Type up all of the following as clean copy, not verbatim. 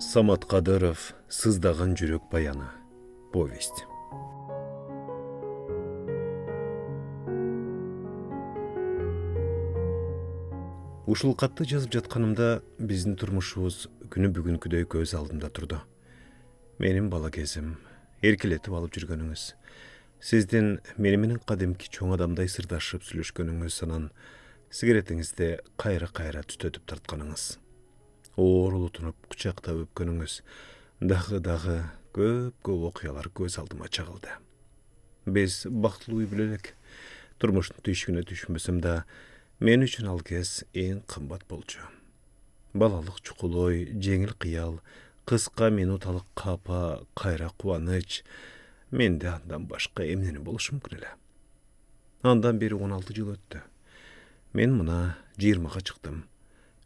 Самат Кадыров «Сыздаган жүрөк баяны». Повесть. Ушул катты жазып жатканымда биздин турмушубуз күнү бүгүнкүдөй көз алдымда турду. Менин бала кезим, эркелетип алып жүргөнүңүз, сиздин мени менен кадимки чоң адамдай сырдашып сүйлөшкөнүңүз, анан сигаретиңизди кайра түтөтүп тартканыңыз, оорулутунуп кучактап өпкөнүңүз, дагы көп окуялар көз алдыма чагылды. Биз бактылуу үй бүлө элек. Турмуштун түйшүгүнө түшүнбөсөм да, мен үчүн ал кез эң кымбат болчу. Балалык чукулой, жеңил кыял, кыска минуталык капа, кайра кубаныч. Менде андан башка эмнени болушу мүмкүн эле? Андан бери 16 жыл өттү. Мен мына 20-га чыктым.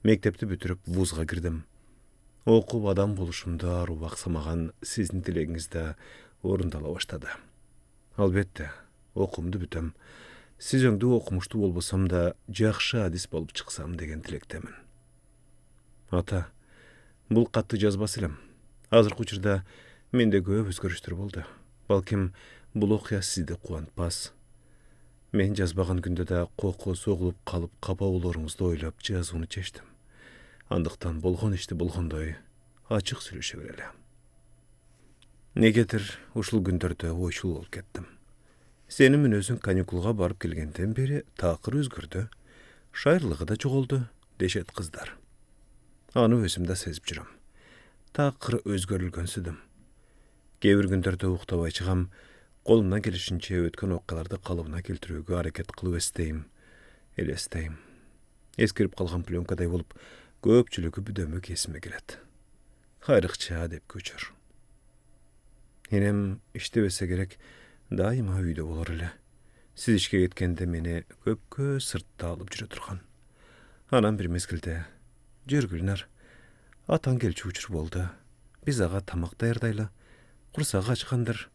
Мектепти бүтүрүп вузга кирдим. Окуп адам болушумду ару баксамаган сиздин тилегиңиз да орундала баштады. Албетте, окуумду бүтөм. Сиз өңдүү окумуштуу болбосом да, жакшы адис болуп чыксам деген тилектемин. Ата, бул катты жазбас элем. Азыркы учурда менде көп өзгөрүштөр болду. Балким бул окуя сизди кубантпас. Мен жазбаган күндө да кокко согулуп калып капа болоруңузду ойлоп жазууну чечтим. Андыктан болгон ишти болгондой ачык сүйлөшө берели. Негетир ушул күндөрдө ойчул болуп кеттим. Сени мүнөзүң каникулга барып келгенден бери такыр өзгөрдү. Шайырлыгы да жоголду, дешет кыздар. Аны өзүм да сезип жүрөм. Такыр өзгөрүлгөнсүдүм. Кээ бир күндөрдө уктабай чыгам, колумдан келишинче өткөн окуяларды калыбына келтирүүгө аракет кылып элестейм. Эскирип калган пленкадай болуп, көпчүлүгү бүдөмөк эсиме келет. Кайрыкча деп көчөр. Энем иштебесе керек, дайыма үйдө болор эле. Сиз ишке кеткенде мени көпкө сыртта алып жүрө турган. Анан бир мезгилде, "Жүр Гүлнар, атаң келчү учур болду. Биз ага тамак даярдайлы. Курсагы ачкандыр.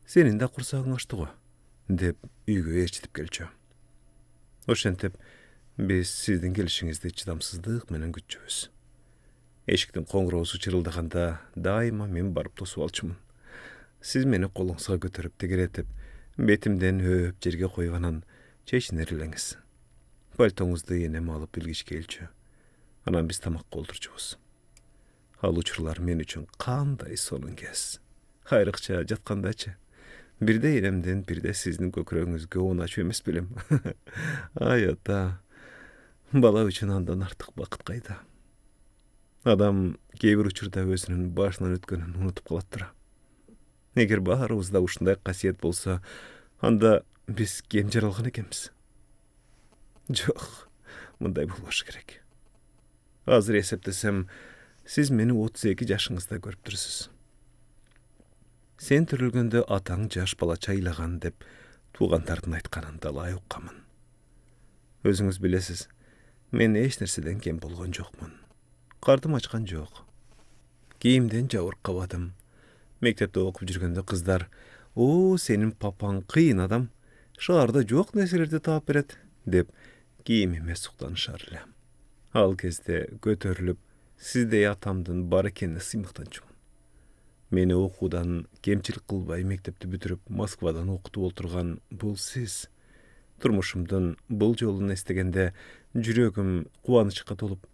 Сенин да курсагың ачты го", деп үйгө ээрчитип келчү. Ошентип, биз сиздин келишиңизди чыдамсыздык менен күтчүбүз. Эшиктин коңгуроосу чырылдаганда дайыма мен барып тосуп алчумун. Сиз мени колуңузга көтөрүп тегеретип, бетимден өөп жерге коюп анан чечинер элеңиз. Пальтоңузду энем алып илгичке келчү. Анан биз тамакка олтурчубуз. Ал учурлар мен үчүн кандай сонун кез. Кайрыкча жаткандачы. Бирде энемдин, бирде сиздин көкүрөгүңүзгө уначу эмес белем. Ай ата, бала үчүн андан артык бакыт кайда? Адам кээ бир учурда өзүнүн башынан өткөнүн унутуп калаттыр. Эгер баарыбызда ушундай касиет болсо, анда биз кем жаралган экенбиз? Жок, мындай болбошу керек. Азыр эсептесем, сиз мени 32 жашыңызда көрүп турсуз. Сен төрөлгөндө атаң жаш балача ыйлаган деп туугандардын айтканын далай укканмын. Өзүңүз билесиз, мен эч нерседен кем болгон жокмун. Картым ачкан жок. Кийимден жабыркабадым. Мектепте окуп жүргөндө кыздар, сенин папаң кыйын адам, шаарда жок нерселерди таап берет", деп кийимиме суктанышар эле. Ал кезде көтөрүлүп, сиздей атамдын бар экенине сыймыктанчумун. Мени окуудан кемчилик кылбай мектепти бүтүрүп Москвадан окутуп олтурган бул сиз. Турмушумдун бул жолун эстегенде жүрөгүм кубанычка толуп,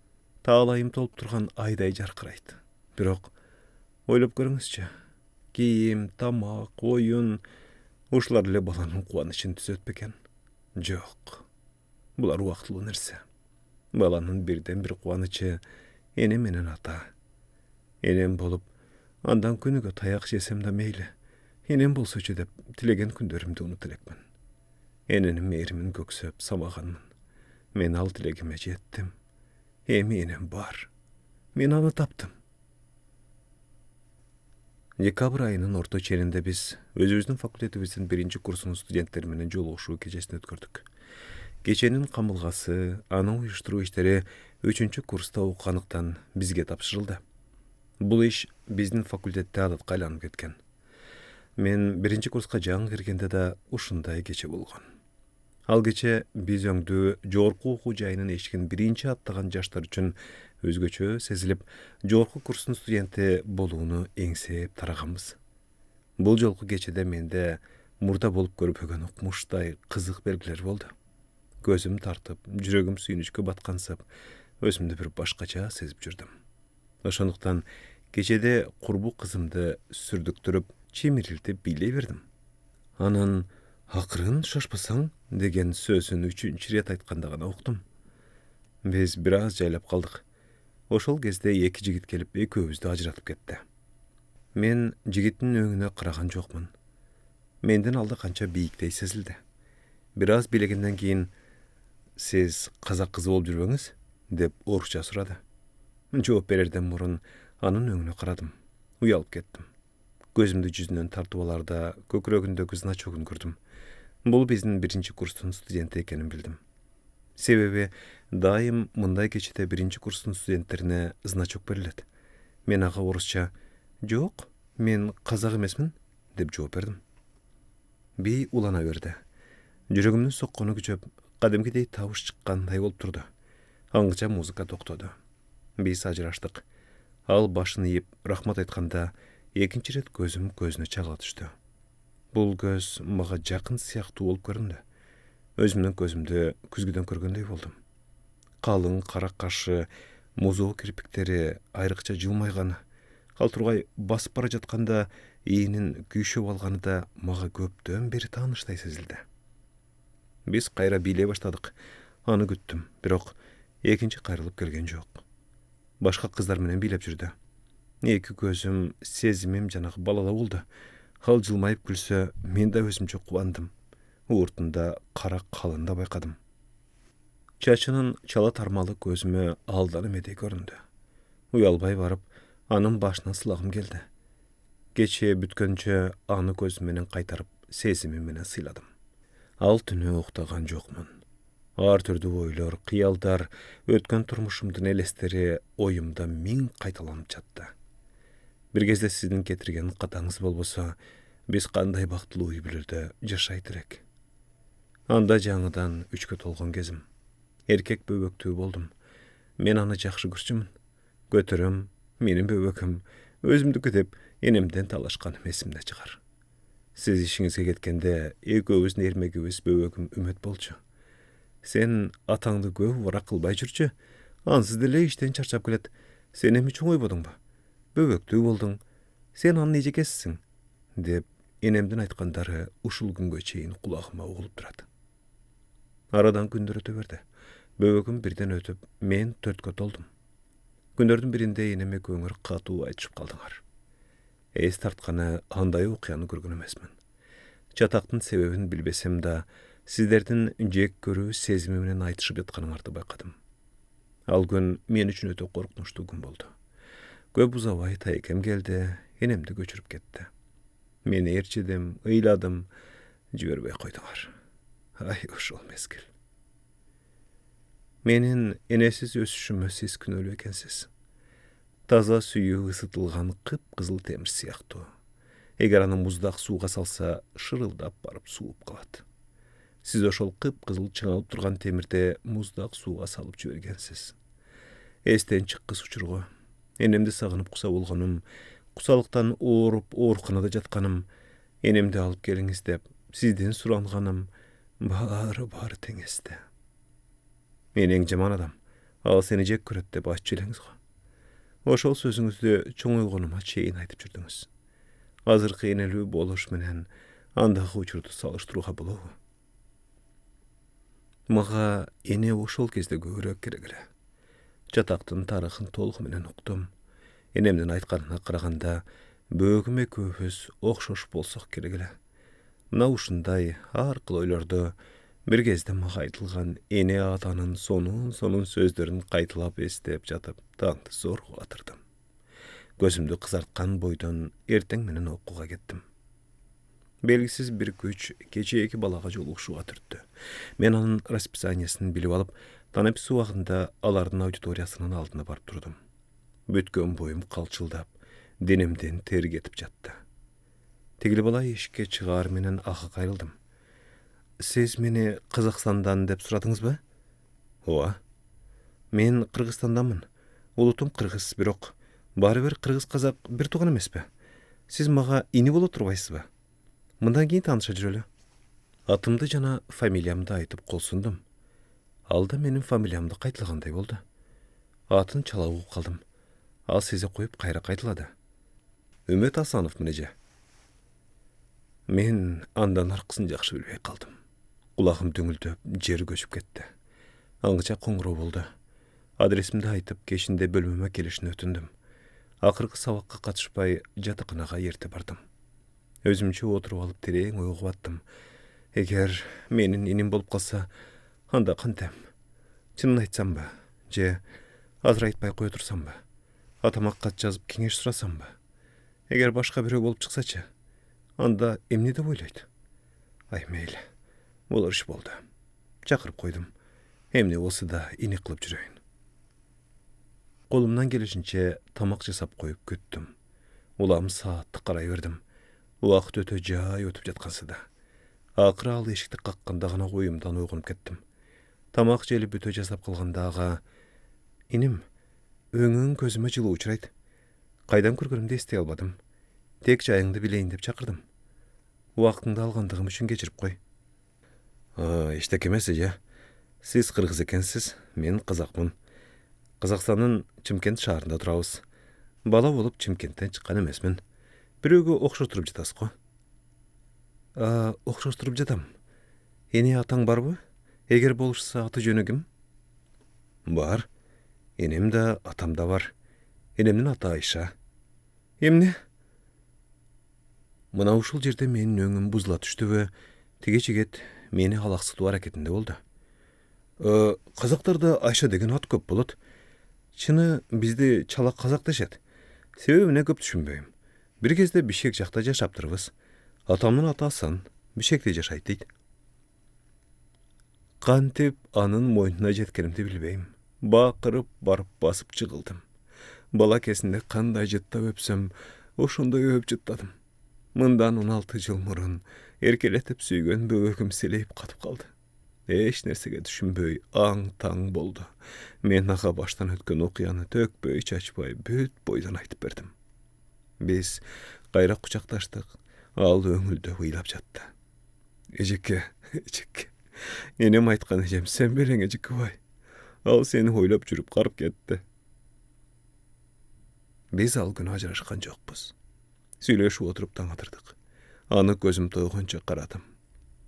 таалайым толуп турган айдай жаркырайт. Бирок ойлоп көрүңүзчү, кийим, тамак, оюн, ушулар эле баланын кубанычын түзөт бекен? Жок. Булар убактылуу нерсе. Баланын бирден бир кубанычы энем менен ата. Энем болуп, андан күнүгө таяк жесем да мейли, энем болсочу деп тилеген күндөрүмдү унут элекмин. Эненин мээримин көксөп самаганмын. Мен ал тилегиме жеттим. Эми энем бар. Мен аны таптым. Декабрь айынын орто ченинде биз өзүбүздүн факультетибиздин 1-курсунун студенттери менен жолугушуу кечесин өткөрдүк. Кеченин камылгасы, анын уюштуруу иштери 3-курста окугандыктан бизге тапшырылды. Бул иш биздин факультетте адатка айланып кеткен. Мен 1-курска жаңы киргенде да ушундай кече болгон. Ал кече биз өңдүү жогорку окуу жайынын эшигин биринчи аттаган жаштар үчүн Özgöçö sezilip, jogorku kursun studenti boluunu eňsep taraganbız. Bul jolku geçede mende murda bolup görüp ögen okmuşday kızık belgiler boldu. Gözüm tartıp, jüregim süýnüşke batgansap, özümde bir başkaça sezip jürdüm. Oşonduktan geçede kurbu kızımdı sürdüktürüp, çimiriltip bileýberdim. Anan "Hakırın şaşpasaň" degen sözün üçüncü ret aytkanda gana okdum. Biz biraz jaylap kaldık. Oşol gezde eki jigit gelip ekөөbüzdi ajratyp ketdi. Men jigitin öňüne karagan jokmun. Menden alda kança biýikdey sezildi. Biraz bileginden keyin "Siz kazak kızı bolup jürbeňiz?" dep orusça surady. Jogap bererden murun anın öňüne karadım. Uyalıp ketdim. Gözümdi yüzünden tartıp alarda kökregindeki znaçogун gördüm. Bul bizdin birinci kursun studenti ekenin bildim. Sebebi daim mınday geçide birinci kursun studentlerine znaçok berilet. Men ağa orusça "Jok, men kazak emesmin" dep jogap berdim. Bir ulana berdi. Jüregimden sokkonu güçöp, kadimgidey tavuş çıkkanday bolup turdu. Aňyça muzika toktady. Biz ajraşdyk. Al başını yiyip rahmat aytkanda ekinci ret gözüm gözüne çagıla düştü. Bul göz maga jakyn syakty bolup göründü. Özümden gözümde küzgüden körgöndey boldum. Kalın kara kaşı, muzo kirpikteri ayrıkça jılmaygany, kalturgay basıp bara jatkanda iýinin kүйşöp algany da maga köpden beri tanışday sezildi. Biz kayra biyle başladık. Anı güttüm, birok ekinci kayrılıp gelgen jok. Başka kızlar menen biylep jürdi. Eki gözüm, sezimim janag balala boldu. Hal jılmayıp gülse, men de özümçe kuwandym. Uğurtunda kara kalında baykadım. Çaçının çala tarmalı gözüme aldanım edey göründü. Uyalbay barıp, anın başına sılagım geldi. Geçe bütkönçe anı gözümenen kaytarıp, sezimimene sıladım. Al tünü oktagan jokmun. Ar türdü oýlar, kıyaldar, ötken turmuşumdun elesteri oyumda min kaytalanıp çatdı. Bir gezde sizin getirgen qataňyz bolbosa, biz kanday baktılı uy bilirde jaşaýdyrek. Anda jaňydan üçke tolgan gezim. Erkek böböktüğü boldum. Men anı jakşı görçümün. Götürüm, menin böböküm, özümdükü dep enemden talaşkanym esimde çıkar. Siz işiňizge getkende ekөөbüz nermegibis böböküm ümet bolçu. Sen ataňdy göw wara kılbay jürçü, ansız dile işten çarçap gelet. Sen emi çoň oýbodyňby? Böböktüğü boldun, sen anı neje kessiň? Dep enemden aytkandary uşul günge çeýin kulağıma ogulup durady. Aradan günler öte berdi. Böböküm birden ötüp, men törtke toldum. Günlerden birinde eneme göňür katuu aytyşyp kaldyňar. Es tartkany anday okýany görgen emesmin. Çataktın sebebini bilbesem da, sizlerden jek görü sezimi menen aytyşyp ýatkanyňardy baýkadym. Al gün men üçin öte korkунçly gün boldu. Köp uzaway taýkem geldi, enemdi göçürüp ketdi. Men erçedim, ıyladım, jüberbey koýdyňar. Ay uşul mezgil. Menin enesiz ösüşüme siz künölü ekensiz. Taza suyu ısıtılgan kıp-kızıl temir siyaktu. Eger anı muzdak suğa salsa şırıldap barıp suup kalat. Siz oşol kıp-kızıl çıňalıp turgan temirde muzdak suğa salıp jübergensiz. Esten çıkkыс uçurgu. Enemdi sagınıp kusa bolganım, kusalyktan oorukhanada jatkanım, enemdi alıp geliňiz dep sizden suranganym bary teňesde. Men eň jaman adam, al seni jek köret dep açjylaňyz. Oşol sözüňizde çoň oýgonyma çeýin aýtyp jürdiňiz. Hazırky enelүү boluş menen andaky uçurdy salyşdyruga bolýar. Maga ene oşol kezde görek kerekle. Çataktın taryhyn tolgy menen okdum. Enemden aytkanyna karaganda bögüme köpüs okşoş bolsak kerekle. Mına uşunday arkyl oýlarda bir gezde maga aytylgan ene atanın sonun sözlerini kaytılap estep jatıp taňdy zor atırdım. Gözümde kızartkan boydan erteň menen okuga getdim. Belgisiz bir güç gece eki balaga joluguşuga türtdi. Men anın raspисаниесин bilip alıp, tanapis wagtynda alardın auditoriýasynyň aldyna barıp durdum. Bütkön boyum kalçıldap, denemden ter getip jatdy. Tigili bala eşikке çıgar menen ağa kayrıldım. Siz meni Kazakstandan dep suradyňyzby? Owa. Men Kırgızstandamyn. Ulutum Kırgız, birok baribir Kırgız Kazak bir tuğan emespe. Siz mağa ini bolo turbaysız ba? Mından keyin tanışa жүрөлү. Atımdı jana familiyamды айтып колсундum. Алда менин фамилиямды кайтылгандай болду. Атын чала угуп калдым. Ал сезе коюп кайра кайтылады. Үмөт Асанов мынеже. Мен андан аркысын жакшы билбей калдым. Кулагым дөңүлдөп, жери көчүп кетти. Аңгыча коңгуроо болду. Адресимди айтып, кешинде бөлмөмө келишин өтүндүм. Акыркы сабакка катышпай, жатаканага эрте бардым. Өзүмчө отуруп алып терең ойго баттым. Эгер менин иним болуп калса, анда кантем? Чынын айтсам ба, же азыр айтпай кое турсам ба? Атама кат жазып кеңеш сурасам ба? Эгер башка бирөө болуп чыксачы, анда эмне деп ойлойт? Ай мейли, болор иш болду. Чакырып койдум. Эмне болсо да ини кылып жүрөйүн. Колумдан келишинче тамак жасап коюп күттүм. Улам саатты карай бердим. Убакыт өтө жай өтүп жаткансыда. Акыры ал эшикти какканда гана оюмдан уйгунуп кеттим. Тамак жели бүтө жасап калганда ага, иним, өңүң көзүмө жылуу учурайт. Кайдан көргөнүмдү эстей албадым. Тек жайыңды билейин деп чакырдым. Убактыңды алгандыгым үчүн кечирип кой. Эчтеке эмес эже. Сиз кыргыз экенсиз, мен казакмын. Казакстандын Чымкент шаарында турабыз. Бала болуп Чымкенттен чыккан эмесмин. Бирөөгө окшоштуруп жатасыз го. Окшоштуруп жатам. Эне атаң барбы? Эгер болушса аты жөнү ким? Бар. Энем да, атам да бар. Энемдин аты Айша. Эмне? Мына ушул жерде менин өңүм бузула түштүбү, тиге жигит мени алаксытуу аракетинде болду. Казактарда Айша деген ат көп болот. Чыны бизди чала казак дешет. Себебине көп түшүнбөйм. Бир кезде Бишкек жакта жашаптырбыз. Атамдын аты Асан, Бишкекте жашайт дейт. Кантип анын мойнуна жеткенимди билбейм. Бакырып барып басып жыгылдым. Бала кезинде кандай жыттап өпсөм, ошондой өп жыттадым. Мындан 16 жыл мурун эркелетип сүйгөн бөбөгүм селейип катып калды. Эч нерсеге түшүнбөй, аң-таң болду. Мен ага баштан өткөн окуяны төкпөй чачпай бүт бойдон айтып бердим. Биз кайра кучакташтык. Ал өңүлдөп ыйлап жатты. Эжеке, эжеке. Энем айткан эжем сен берең эжекебай. Ал сени ойлоп жүрүп карып кетти. Биз ал күнү ажырашкан жокпуз. Сүйлөшүп отуруп таң атырдык. Аны көзүм тойгончо карадым.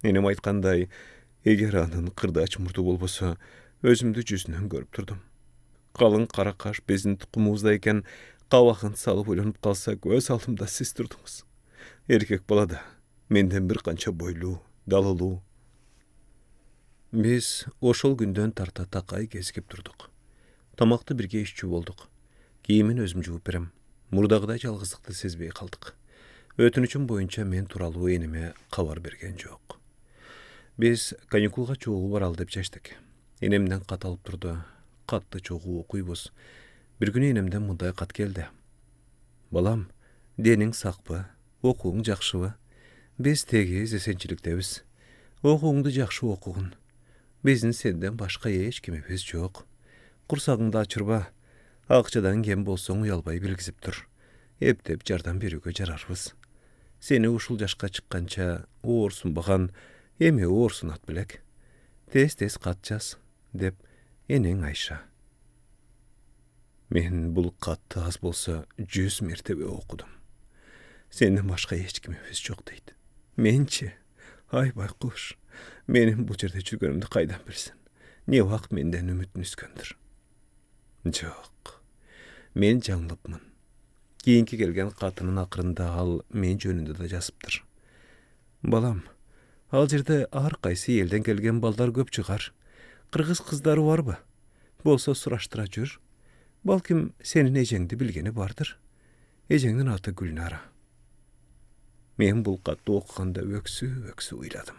Энем айткандай, эгер анын кырдач мурду болбосо, өзүмдү жүзүнөн көрүп турдум. Калың кара каш биздин тукумубузда экен, кабагын салып ойлонуп калса, көз алдымда сиз турдуңуз. Эркек бала да, менден бир канча бойлуу, далылуу. Биз ошол күндөн тарта такай кезигип турдук. Тамакты бирге иччү болдук. Кийимин өзүм жууп берем. Мурдагыдай жалгыздыкты сезбей калдык. Өтүнүчүм боюнча мен тууралуу энеме кабар берген жок. Биз каникулга чогуу баралы деп чечтик. Энемден кат алып турду. Катты чогуу окуйбуз. Бир күнү энемден мындай кат келди. Балам, дениң сакпы, окууң жакшыбы? Биз тегиз эсенчиликтебиз. Окууңду жакшы окугун. Биздин сенден башка эч кимибиз жок. Курсагыңды ачырба. Акчадан кем болсоң уялбай билгизип тур. Эптеп жардам берүүгө жарарбыз. Сени ушул жашка чыкканча оорсунбаган, эми оорсунат белек. Тез-тез кат жаз, деп энең Айша. Мен бул катты аз болсо 100 мертебе окудум. Сенден башка эч кимибиз жок дейт. Менчи, ай байкуш, менин бул жерде жүргөнүмдү кайдан билсин? Не убак менден үмүтүн үзгөндүр. Жок, мен жаңылыпмын. Кийинки келген катынын акырында ал мен жөнүндө да жазыптыр. Балам, ал жерде ар кайсы элден келген балдар көп чыгар. Кыргыз кыздары барбы? Болсо сураштыра жүр. Балким сенин эжеңди билгени бардыр. Эжеңдин аты Гүлнара. Мен бул катты окуганда өксү ыйладым.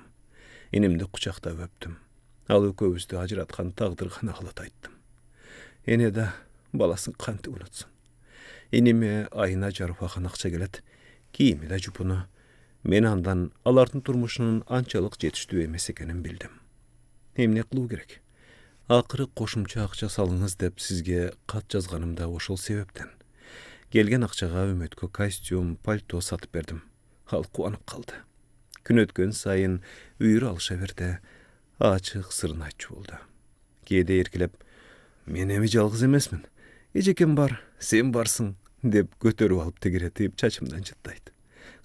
Энемди кучактап өптүм. Ал экөөбүздү ажыраткан тагдыр гана алат айттым. Эне да баласын кантип унутсун. Энеме айына жарыпаган акча келет. Кийими да жупуну. Мен андан алардын турмушунун анчалык жетиштүү эмес экенин билдим. Эмне кылуу керек? Akırı koşumça akça salыңız dep sizge kat жазганım da ошол себептен. Келген акчага Үмөткө костюм, пальто сатып бердим. Ал кубанып калды. Күн өткөн сайын үйүрү алыша берди. Ачык сырын айтчу болду. Кээде эркелеп, мен эми жалгыз эмесмин. Эжекем бар, сен барсың, деп көтөрүп алып тегеретип чачымдан жыттайт.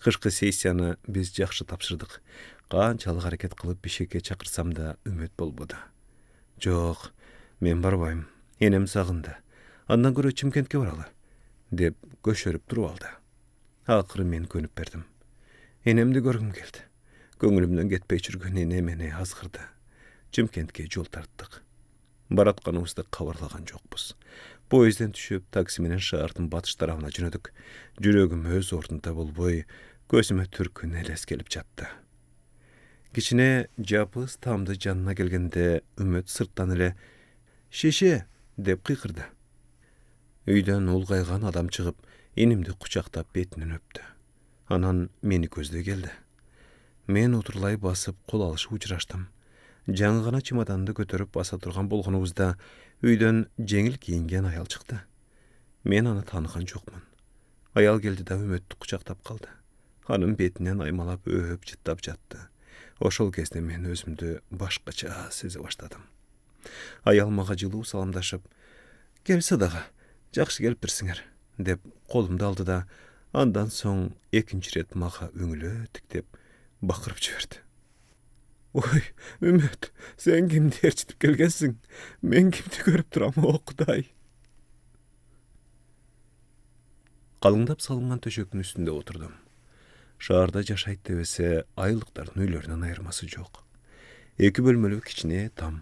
Кышкы сессияны биз жакшы тапшырдык. Канчалык аракет кылып бишекке чакырсам да үмөт болбоду. Жок, мен барбайм. Энем сагынды. Андан көрө Чымкентке баралы, деп көшөрүп туруп алды. Акыры мен көнүп бердим. Энемди көргүм келди. Көңүлүмдөн кетпей жүргөн эне мени азгырды. Чымкентке жол тарттык. Баратканыбызды кабарлаган жокпуз. Поезден түшүп, такси менен шаардын батыш тарабына жөнөдүк. Жүрөгүм өз ордунда болбой, көзүмө түркүн элес келип жатты. Кичине жапыз тамды жанына келгенде Үмөт сырттан эле «Шеше!» деп кыйкырды. Үйдөн улгайган адам чыгып, энимди кучактап бетинен өптү. Анан мени көздөй келди. Мен отурлай басып кол алышып учураштым. Жаңы гана чемоданды көтөрүп баса турган болгонубузда үйдөн жеңил кийинген аял чыкты. Мен аны тааныган жокмун. Аял келди да Үмөттү кучактап калды. Анын бетинен аймалап өөп жыттап жатты. Ошол кезде мен өзүмдү башкача сезе баштадым. Аял мага жылуу саламдашып, «Кел Садага, жакшы келиптирсиңер», деп колумду алды да, андан соң экинчи рет мага өңүлө тиктеп бакырып жиберди. «Ой, Үмөт, сен кимди ээрчитип келгенсиң? Мен кимди көрүп турам, о Кудай!» Калыңдап салынган төшөктүн үстүндө отурдум. Шаарда жашайт дебесе, айылдыктардын үйлөрүнөн айырмасы жок. 2 бөлмөлүү кичине там.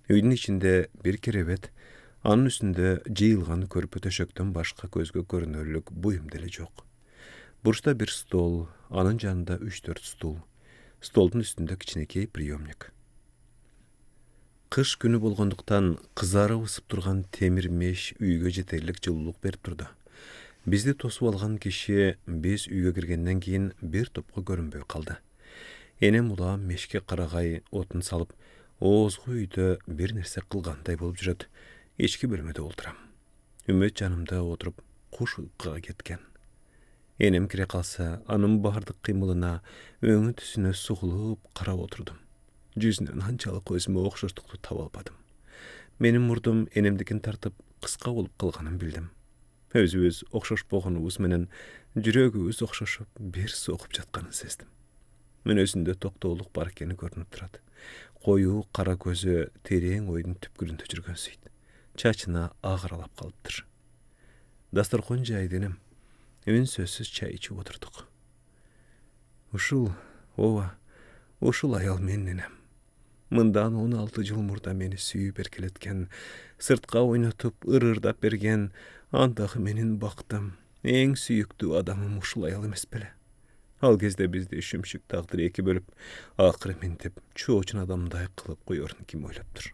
Үйдүн ичинде бир керебет, анын үстүндө жыйылган көрпө төшөктөн башка көзгө көрүнөрлүк буюм деле жок. Бурчта бир стол, анын жанында 3-4 стул. Столдун үстүндө кичинекей приемник. Кыш күнү болгондуктан кызарып ысып турган темир меш үйгө жетерлик жылуулук берип турду. Бизди тосуп алган киши биз үйгө киргенден кийин бир топко көрүнбөй калды. Энем улам мешке карагай отун салып, оозгу үйдө бир нерсе кылгандай болуп жүрөт. Ички бөлмөдө отурам. Үмөт жанымда отуруп куш уйкуга кеткен. Энем кире калса, анын бардык кыймылына, өңү түсүнө сугулуп карап отурдум. Жүзүнөн анчалык өзүмө окшоштукту таба албадым. Менин мурдум энемдикин тартып кыска болуп калганын билдим. Өзүбүз окшошпогонубуз менен жүрөгүбүз окшошуп бир согуп жатканын сездим. Мүнөзүндө токтоолук бар экени көрүнүп турат. Коюу кара көзү терең ойдун түпкүрүндө жүргөнсүйт. Чачына агыралап калыптыр. Дасторкон жайды энем. Үн сөзсүз чай ичип отурдук. Ушул аял менин энем. Мындан 16 жыл мурда мени сүйүп эркелеткен, сыртка ойнотуп, ырырдап берген, андагы менин бактым, эң сүйүктүү адамым ушул аял эмес беле? Ал кезде бизди шүмшүк тагдыр эки бөлүп, акыры ментип, чоочун адамдай кылып коерун ким ойлоптур?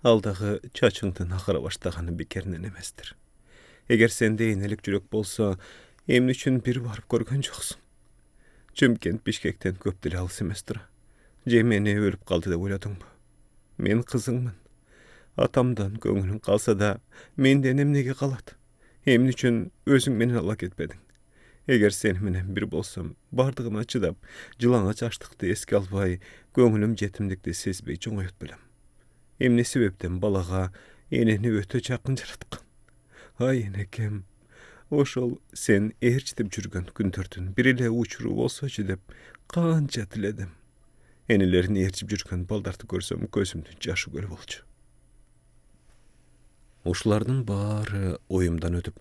Ал дагы чачыңдын агара баштаганы бекеринен эместир. Эгер сенде энелик жүрөк болсо, эмне үчүн бир барып көргөн жоксуң? Чымкент Бишкектен көп деле алыс эмес тура. Же мени өлүп калды деп ойлодуңбу? Мен кызыңмын. Атамдан көңүлүң калса да, менден эмнеге калат? Эмне үчүн өзүң менен ала кетпедиң? Эгер сени менен бир болсом, бардыгына чыдап, жылаңач аштыкты эске албай, көңүлүм жетимдикти сезбей жоңоет белем. Эмне себептен балага энени өтө жакын жараткан? Ай энекем, ошол сен ээрчитип жүргөн күндөрдүн бир эле учуру болсочу деп канча тиледим. Энелерин ээрчип жүргөн балдарды көрсөм, көзүмдүн жашы көл болчу. Ушулардын баары оюмдан өтүп,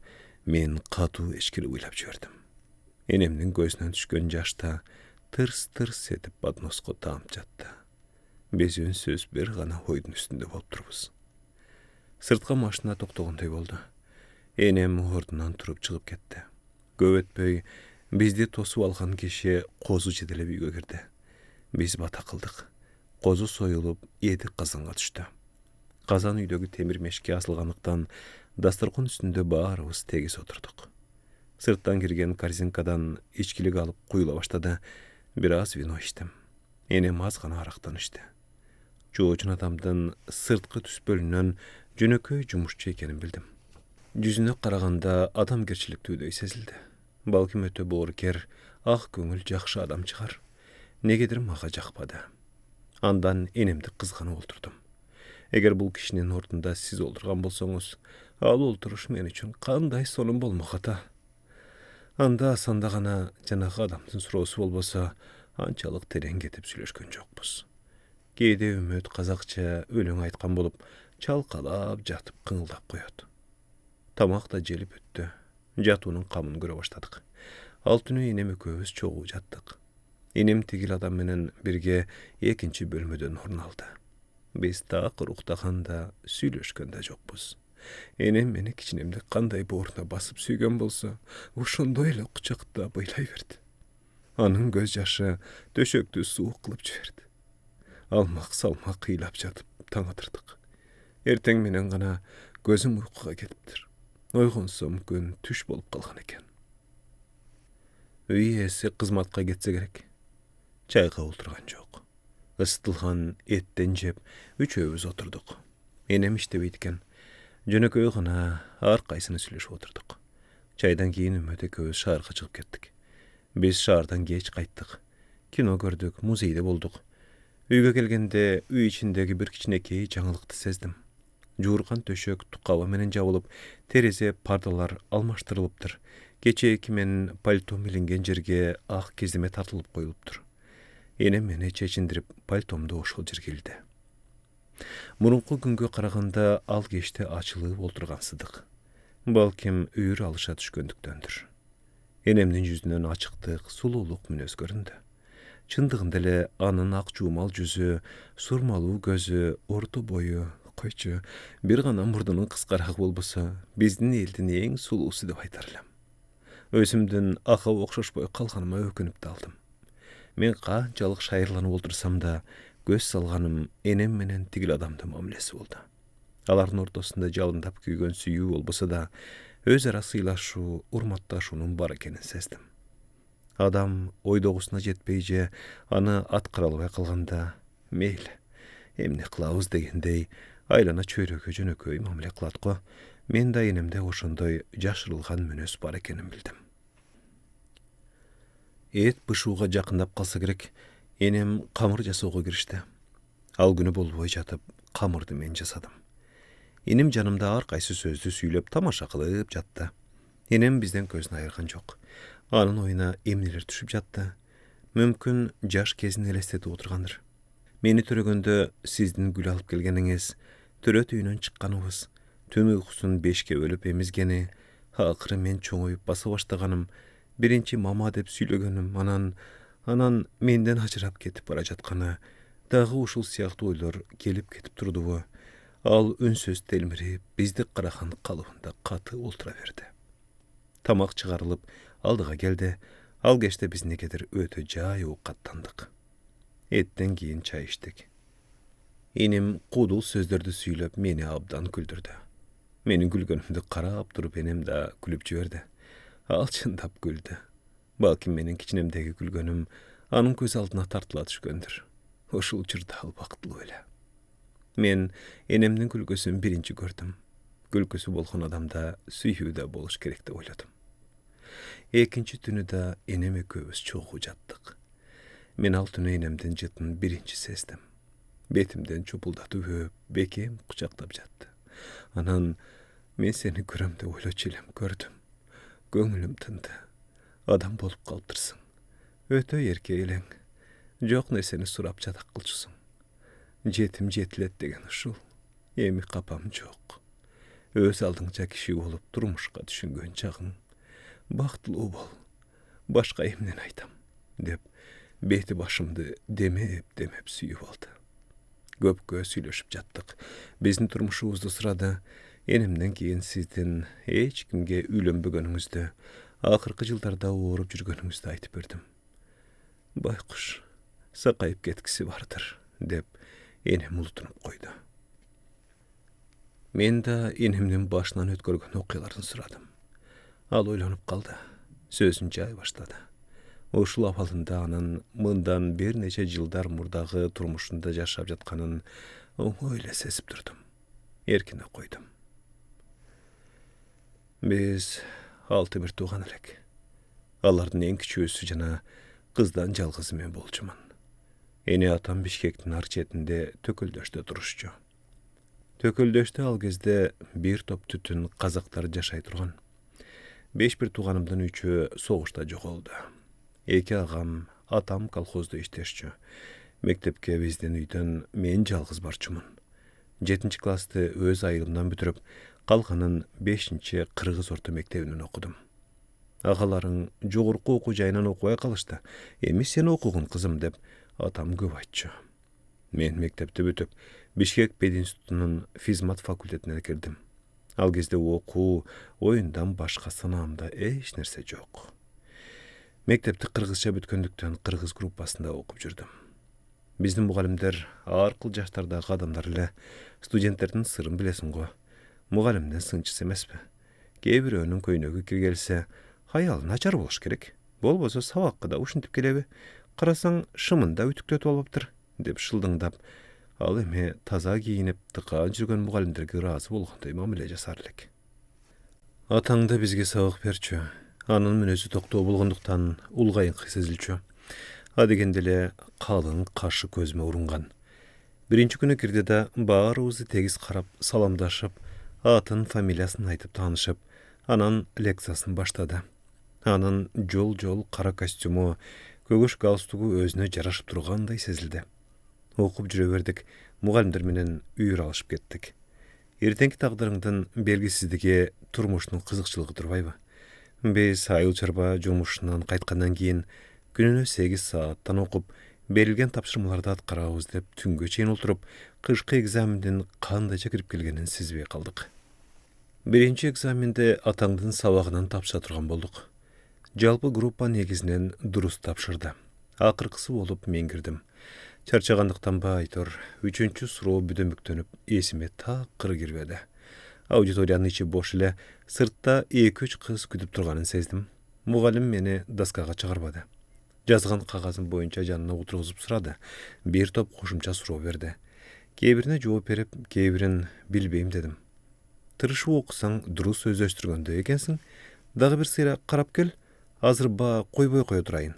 мен катуу эчкилеп ыйлап жибердим. Энемдин көзүнөн түшкөн жашта тырс-тырс этип подноско таам жатты. Биз үнсүз бир гана ойдун үстүндө болуп турбуз. Сыртка машина токтогондой болду. Энем ордунан туруп чыгып кетти. Көп өтпөй бизди тосуп алган киши козу жеделеп үйгө кирди. Биз бата кылдык. Козу союлуп, эдик казанга түштү. Казан үйдөгү темир мешке асылгандыктан дасторкон үстүндө баарыбыз тегиз отурдук. Сырттан кирген корзинкадан ичкилик алып куюла баштады. Бир аз вино ичтим. Энем аз гана арактан ичти. Çoğucun adamdan sırtkı түс bölünen jönököy jumuşçu ekenin bildim. Yüzüne qaraganda adamgerçiliktüydöy sezildi. Balkim ötö boğurker, köngül jakşı adam çıkar. Negedir maga jakpady. Andan enemdi kızgana olturdum. Eger bul kişinin ortunda siz oldurgan bolsoňuz, al olturuş men üçün kanday sonun bolmakata. Anda asanda gana janaky adamdyn surosu bolbasa, ançalyk tereň getip süýleşken jokpuz. Gede ümmet kazakça öleň aytkan bolup, çalkalap jatyp kıňıldap koýat. Tamak da jelip öttü. Jatunyň kamyny göre başladyk. Altynö enem ököbüz çoğu jatdyk. Enem tigil adam menen birge ekinçi bölmeden orun aldy. Biz ta qurukdaganda süýleşkende jokpuz. Enem meni kiçinemde kanday boğruna basıp süýgen bolsa, uşondoy ele kuçakda bıylayberdi. Anyň göz jaşy döşökdi suwuk kılıp jiberdi. Almak salmak kıylap jatyp taň atyrdyk. Erteň menen gana gözüm uykuga ketipdir. Oýgunsam gün түш bolup kalgan eken. Öý esi kızmatga getse gerek. Çayga olturgan jok. Isıtılgan etten jep, üçöbüz oturduk. Enem işte beytken. Jönököy gana arkaýsyny süýleşip oturduk. Çaydan keyin ümmete köz şaharga çykyp ketdik. Biz şahardan geç gaýtdyk. Kino gördük, muzeýde bolduk. Üýge kelgende üý içindegi bir kiçinekey jaňylykdy sezdim. Jurgan töşök tukawa menen jabılıp, tereze pardalar almaştırılıpdyr. Geçeki men paltom ilingen jerge ak kezime tartılıp koyulupdyr. Enem meni çeçindirip paltomda oşul jergeldi. Murunku güngö qaraganda al geçte açılıp olturgansydyk. Balkim üýür alışa düşkendikdendir. Enemdin yüzünden açıkdyk, sululuk münöz göründü. Çındygynda ele anyň ak jumal yüzü, surmaly gözü, orta boyu, koyçu, bir gana murdunyň kyskarag bolbasa, bizdin eldin eň suluwsy dep aýtarlam. Özümdin aka okşaş boy kalganyma ökünüp daldım. Men kançalyk şaýyrlanyp oldursam da, göz salganym enem menen tigil adamdy muamelesi boldu. Alaryň ortasynda jalındap küýgen süýүү bolbasa da, özara syýlaşuu, urmatdaşuunun bar ekenen sezdim. Adam oýdogusuna jetpeýje, any at karalbay kalganda, meyli, emne kılabız degendey, aylana çöýröke jönököy mamile kılatko, men da enemde oşondoy jaşyrylgan münös bar ekenin bildim. Et pışууga jakындap kalsa gerek, enem kamır jasooga girişdi. Al günü bolboy jatyp, kamırdy men jasadım. Enem janymda har kaýsy sözdü süýlep tamaşa kılıp jatdy. Enem bizden gözüni ayırgan jok. Anyň oýuna emneler düşüp jatdy. Mümkün jaş kezini elestedip oturgandyr. Meni töregende sizdin gül alıp gelgeniňiz, töre tüýünden çykkanybız, tün uykusun 5-ke ölüp emizgeni, hakyry men çoňoýup basa başlaganym, birinci mama dep süýlegenim, anan menden hajyrap ketip bara jatkany, dagy uşul syýakty oýlar gelip ketip turduby. Al ünsöz telmirip, bizdi qaragan kalybynda katy ultura berdi. Tamak çıgarılıp, aldıga geldi, al geçte biz negedir ötö jaý owkattandyk. Etten keyin çay içtik. Enem kudul sözlerdi süýlep meni abdan güldürdi. Meni gülgenimdi qarap durup enem da gülüp jiberdi. Al çındap güldü. Balkim menin kiçinemdegi gülgenim anyň göz aldyna tartyla düşkendir. Oşul çyrda albakdyl öyle. Men enemdin gülgüsün birinci gördüm. Gülgüsü bolgan adamda süýhüde boluş gerek de oyladım. Ekinci tünü de enem ököbüz çoğu jatdyk. Men al tünü enemden jytyn birinci sezdim. Betimden çopuldatyp öp, bekem kuçaklap jatdy. Anan, men seni görem de oylaçylym gördüm. Göňülim tındy. Adam bolup kalpdyrsyň. Ötö erke eleň. Jok neseni surap jatak kılçysyň. Jetim jetlet degen uşul. Emi kapam jok. Öz aldyňça kişi bolup turmuşga düşüngen çagym. Baktyly bol. Başka emnen aytam, dep beti başımdy demep süýüp aldy. Köpkö süýleşip jatdyk. Biziň turmuşubuzdy sırada enemden keyin sizdin hiç kimge üýlenbegeniňizdi, ahyrky jyllarda oğurup jürgeniňizdi aýtyp berdim. Baykuş, sakaýyp ketkisi bardyr, dep enem ulutunup koydu. Men da enemden başынан ötkürgen okyalardan sıradım. Al oýlanyp kaldy. Sözün jaý başlady. Oşul apalında anın mından bir neçe жылдар murdağı turmuşunda yaşap жатkanın öyle sesip durdum. Erkine koydum. Biz 6 bir tuğan elek. Alardın en küçüğüsü jana kızdan жалgızы men bolчумун. Eni atam Bişkek'tin arçetinde töküldöşte duruşçu. Töküldöşte al gezde bir top tütün kazaklar jaşay turgan. 5 bir tuğanımdan 3'ü soğuşta jokoldu. 2 ağam, atam kolxozda işteşçü. Mektepke bizden uydan men жалгыз barçumун. 7. klasты öz ayılımdan bütürüp, kalkanın 5. Kırgız orta mektebinin okudum. Ağaların jogorku oku jayынан okuya kalıştı. Emi sen okugun kızım dep, atam köp aytçı. Men mektepte bütüp, Bişkek Pedinstitutunun fizmat fakültetine kirdim. Al кезде oku, oyundan başka sanamda eş nerse jok. Mektepte Kırgızça bütkөндүктөн Kırgız gruppasında okup жүрдüm. Биздин мугалимдер аркыл жаштардагы адамдар эле студенттердин сырын билесиң го. Мугалимдин сынчысы эмеспи. Кээ бирөөнүн көйнөгү киргелсе, хаялы начар болуш керек. Болбосо сабакка да ушинтип келеби. Карасаң, шымында үтүктөтүп алыптыр, деп шылдыңдап, ал эми таза кийинип, тыкаан жүргөн мугалимдерге ыраазы болгондой мамиле жасар элек. Атаң да бизге сабак берчү. Анын мүнөзү токтоо болгондуктан улгайыңкы сезилчү. Адегенделе калың каршы көзүмө урунган. Биринчи күнү кирди да баарыбызды тегиз карап, саламдашып, атын фамилиясын айтып таанышып, анан лекциясын баштады. Анын жол кара костюму, көгөш галстугу өзүнө жарашып тургандай сезилди. Окуп жүрө бердик, мугалимдер менен үйүр алышып кеттик. Эртеңки тагдырыңдын белгисиздиги турмуштун кызыкчылыгы турбайбы? Биз айыл чарба жумушунан кайткандан кийин күнүнө 8 сааттан окуп, берилген тапшырмаларды аткарабыз деп түнгө чейин отуруп, кышкы экзамендин кандайча кирип келгенин сезбей калдык. Биринчи экзаменде атаңдын сабагынан тапша турган болдук. Жалпы группа негизинен дурус тапшырды. Акыркысы болуп мен кирдим. Чарчагандыктан ба айтор, 3-чү суроо бүдөнбүктөнүп, эсиме такыр кирбеди. Аудиториянын ичи бош эле, сыртта 2-3 кыз күтүп турганын сездим. Мугалим мени доскага чыгарбады. Жазган кагазым боюнча жанына отургузуп сурады. Бир топ кошумча суроо берди. Кээ бирине жооп берип, кээ бирин билбейм дедим. Тырышып окусаң, дурус өздөштүргөндөй экенсиң. Дагы бир сыйра карап кел, азыр ба койбой кое турайын.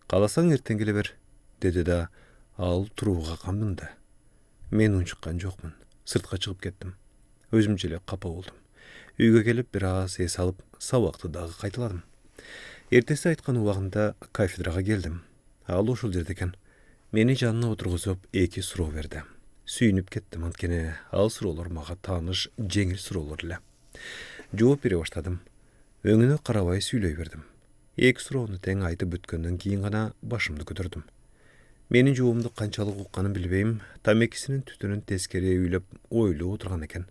Кааласаң эртең келе бер, деди да ал турууга камдынды. Мен унчуккан жокмун. Сыртка чыгып кеттим. Өзүмчө эле капа болдум. Үйгө келип бир аз эс алып, сабакты дагы кайталадым. Эртеси айткан убагында кафедрага келдим. Ал ошол жерде экен. Мени жанына отургузуп 2 суроо берди. Сүйүнүп кеттим, анткени ал суроолор мага тааныш, жеңил суроолор эле. Жооп бере баштадым. Өңүнө карабай сүйлөй бердим. 2 суроону тең айтып бүткөндөн кийин гана башымды көтөрдүм. Менин жообумду канчалык укканын билбейм, тамекисинин түтүнүн тескери үйлөп, ойлоп отурган экен.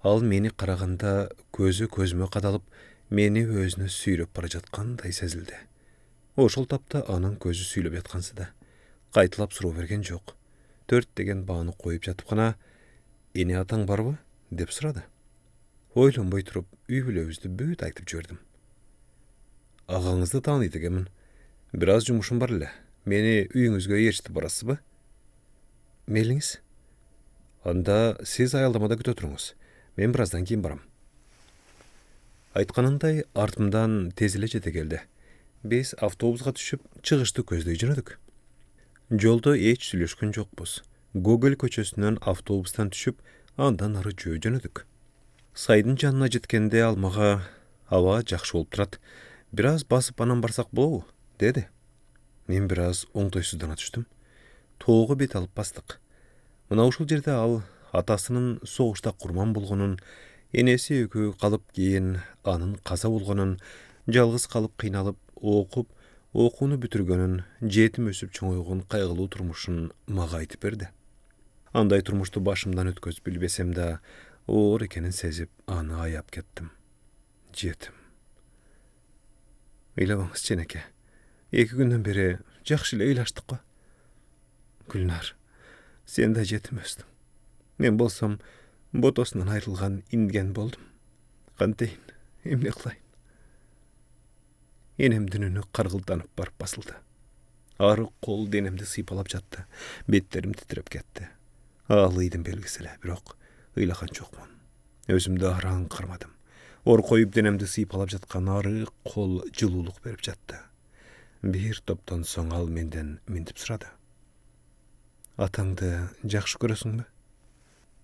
Ал мени караганда көзү көзүмө кадалып, мени өзүнө сүйрөп бара жаткандай сезилди. Ошол тапта анын көзү сүйлөп жаткансы да. Кайталап суроо берген жок. 4 деген бааны коюп жатып гана, "Эне атаң барбы?" деп сурады. Ойлонбой туруп, үй бүлөбүздү бүт айтып жибердим. Агаңызды тааныйт экенмин. Бир аз жумушум бар эле. Мени үйүңүзгө ээрчитип барасызбы? Мейлиңиз. Анда сиз аялдамада күтө туруңуз. Мен бир аздан кийин барам. Айтканындай артымдан тез эле жете келди. Биз автобуска түшүп, чыгышты көздөй жөнөдүк. Жолдо эч сүйлөшкөн жокпуз. Гоголь көчөсүнөн автобустан түшүп, андан ары жөнөдүк. Сайдын жанына жеткенде ал мага "Аба жакшы болуп турат. Бир аз басып анан барсак болобу?" деди. Мен бир аз оңтойсуздана түштүм. Тоого бет алып бастык. Мына ушул жерде ал атасынын согушта курман болгонун, энеси экөө калып кийин анын каза болгонун, жалгыз калып кыйналып окуп, окууну бүтүргөнүн, жетим өсүп чоңойгон кайгылуу турмушун мага айтып берди. Андай турмушту башымдан өткөзүп билбесем да, оор экенин сезип, аны аяп кеттим. Жетим. Ыйлабаңыз, Ченеке. 2 күндөн бери жакшы эле ыйлаштык го. Гүлнар, сен да жетим өстүң. Мен болсом ботосунан айрылган инген болдум. Кантейин, эмне кылайын? Enemdin ünü qargıldanıp barıp basıldı. Arı kol denemdi sıypalap jattı. Betlerim titrep ketdi. Ağlıydım belgisile, birok ıylaqan jokman. Özümde aran qırmadım. Or koyup denemdi sıypalap jatkan arı kol jıluluk berip jattı. Bir toptan soň al menden mintip sırada. Ataňdy jakşı göresiňmi?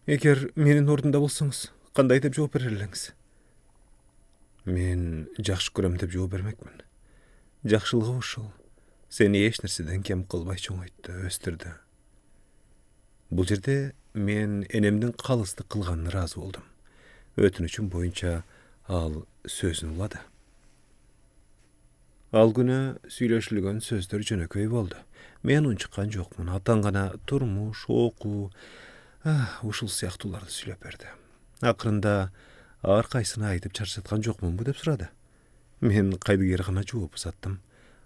Eger menin ordunda bolsaňyz, kanday dep jogap bererleňiz? Men jakşı görem dep jogap bermekmin. Jakşylygy uşul. Seni eş nerseden kem kılbay çoňaýtdy, östürdi. Bu jerde men enemdin kalysty kılganyna razy boldum. Ötünüçüm boyunça al sözünü ulady. Al güne süýleşilgen sözler jönököý boldy. Men unçykan jokman, atan gana turmuş, oku, uşul syýaktulарды süýlep berdi. Akyrynda ar kaýsyny aýdyp çarşatgan jokman bu dep surady. Men gaýdy gana jogap uzatdym.